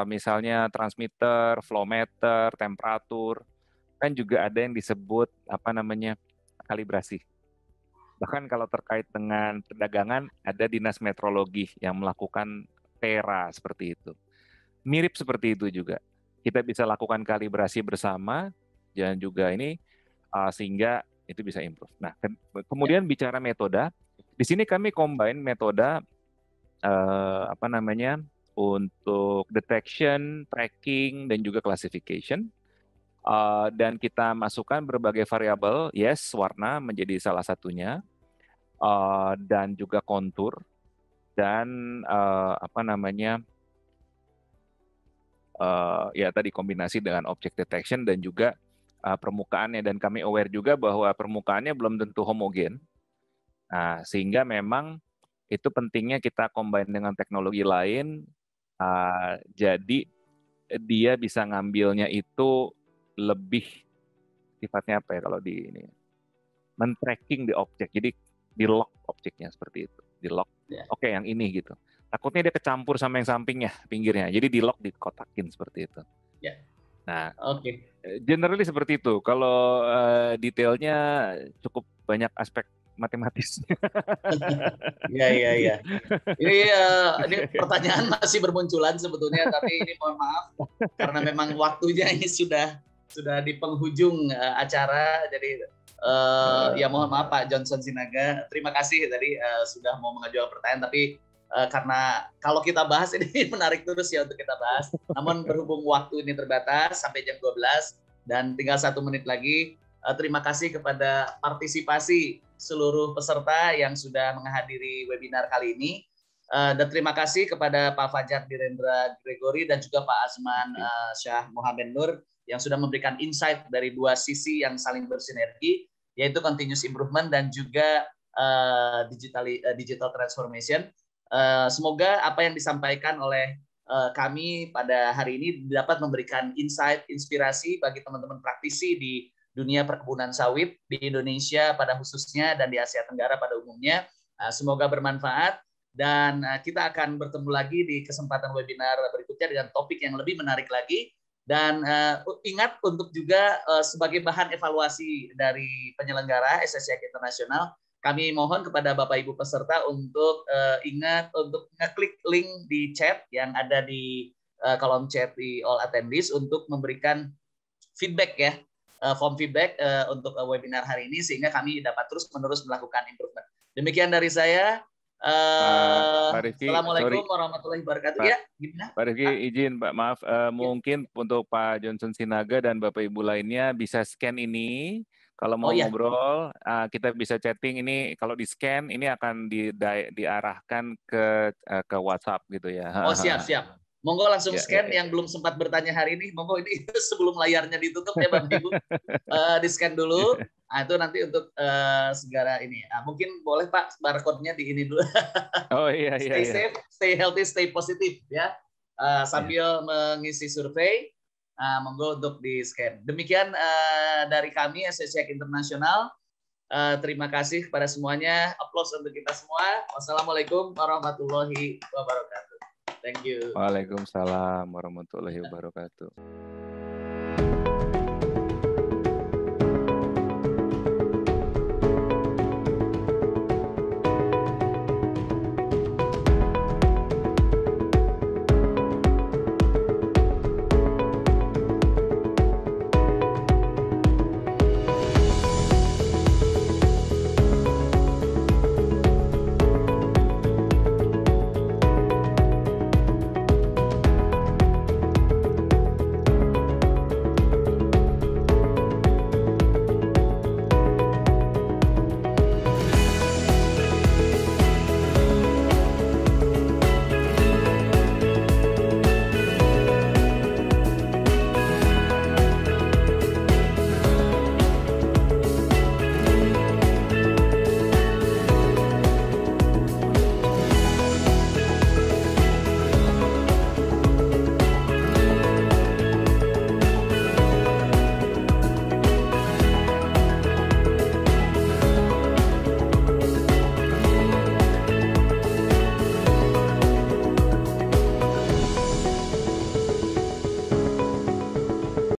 misalnya transmitter, flow meter, temperatur, kan juga ada yang disebut kalibrasi. Bahkan kalau terkait dengan perdagangan, ada dinas metrologi yang melakukan pera seperti itu. Mirip seperti itu juga. Kita bisa lakukan kalibrasi bersama, dan juga ini sehingga itu bisa improve. Nah, kemudian bicara metode, di sini kami combine metode untuk detection, tracking, dan juga classification. Dan kita masukkan berbagai variabel, warna menjadi salah satunya, dan juga kontur, dan tadi kombinasi dengan object detection dan juga permukaannya. Dan kami aware juga bahwa permukaannya belum tentu homogen, sehingga memang itu pentingnya kita combine dengan teknologi lain, jadi dia bisa ngambilnya itu lebih sifatnya kalau di ini men-tracking di objek, jadi di lock objeknya seperti itu, di lock. Oke, yang ini gitu. Takutnya dia kecampur sama yang sampingnya, pinggirnya, jadi di lock, dikotakin seperti itu. Nah, generally seperti itu. Kalau detailnya cukup banyak aspek matematis. Iya. Ini pertanyaan masih bermunculan sebetulnya, tapi ini mohon maaf karena memang waktunya ini sudah di penghujung acara. Jadi ya mohon maaf Pak Johnson Sinaga, terima kasih tadi sudah mau mengajukan pertanyaan, tapi karena kalau kita bahas ini menarik terus ya untuk kita bahas. Namun berhubung waktu ini terbatas sampai jam 12 dan tinggal 1 menit lagi, terima kasih kepada partisipasi seluruh peserta yang sudah menghadiri webinar kali ini. Dan terima kasih kepada Pak Fajar Direndra Gregory dan juga Pak Azman Syah Mohamed Nur yang sudah memberikan insight dari dua sisi yang saling bersinergi, yaitu continuous improvement dan juga digital transformation. Semoga apa yang disampaikan oleh kami pada hari ini dapat memberikan insight, inspirasi bagi teman-teman praktisi di dunia perkebunan sawit di Indonesia pada khususnya dan di Asia Tenggara pada umumnya. Semoga bermanfaat dan kita akan bertemu lagi di kesempatan webinar berikutnya dengan topik yang lebih menarik lagi. Dan ingat untuk juga sebagai bahan evaluasi dari penyelenggara SSIAC Internasional, kami mohon kepada Bapak Ibu peserta untuk ingat untuk ngeklik link di chat yang ada di kolom chat di all attendees untuk memberikan feedback ya, form feedback untuk webinar hari ini sehingga kami dapat terus-menerus melakukan improvement. Demikian dari saya. Assalamualaikum warahmatullahi wabarakatuh. Ya, gimana? Pak Rifki, izin Pak, maaf, mungkin untuk Pak Johnson Sinaga dan Bapak Ibu lainnya bisa scan ini. Kalau mau ngobrol, kita bisa chatting ini. Kalau di scan, ini akan diarahkan ke WhatsApp gitu ya. Oh siap. Monggo langsung scan yang belum sempat bertanya hari ini. Monggo ini sebelum layarnya ditutup ya Bapak Ibu, di scan dulu. Nah, itu nanti untuk segala ini. Mungkin boleh Pak barcode-nya di ini dulu. Oh iya. Stay safe, stay healthy, stay positif ya. Sambil mengisi survei. Monggo untuk di scan. Demikian dari kami SSIAC Internasional. Terima kasih kepada semuanya. Aplaus untuk kita semua. Wassalamualaikum warahmatullahi wabarakatuh. Thank you. Waalaikumsalam warahmatullahi wabarakatuh.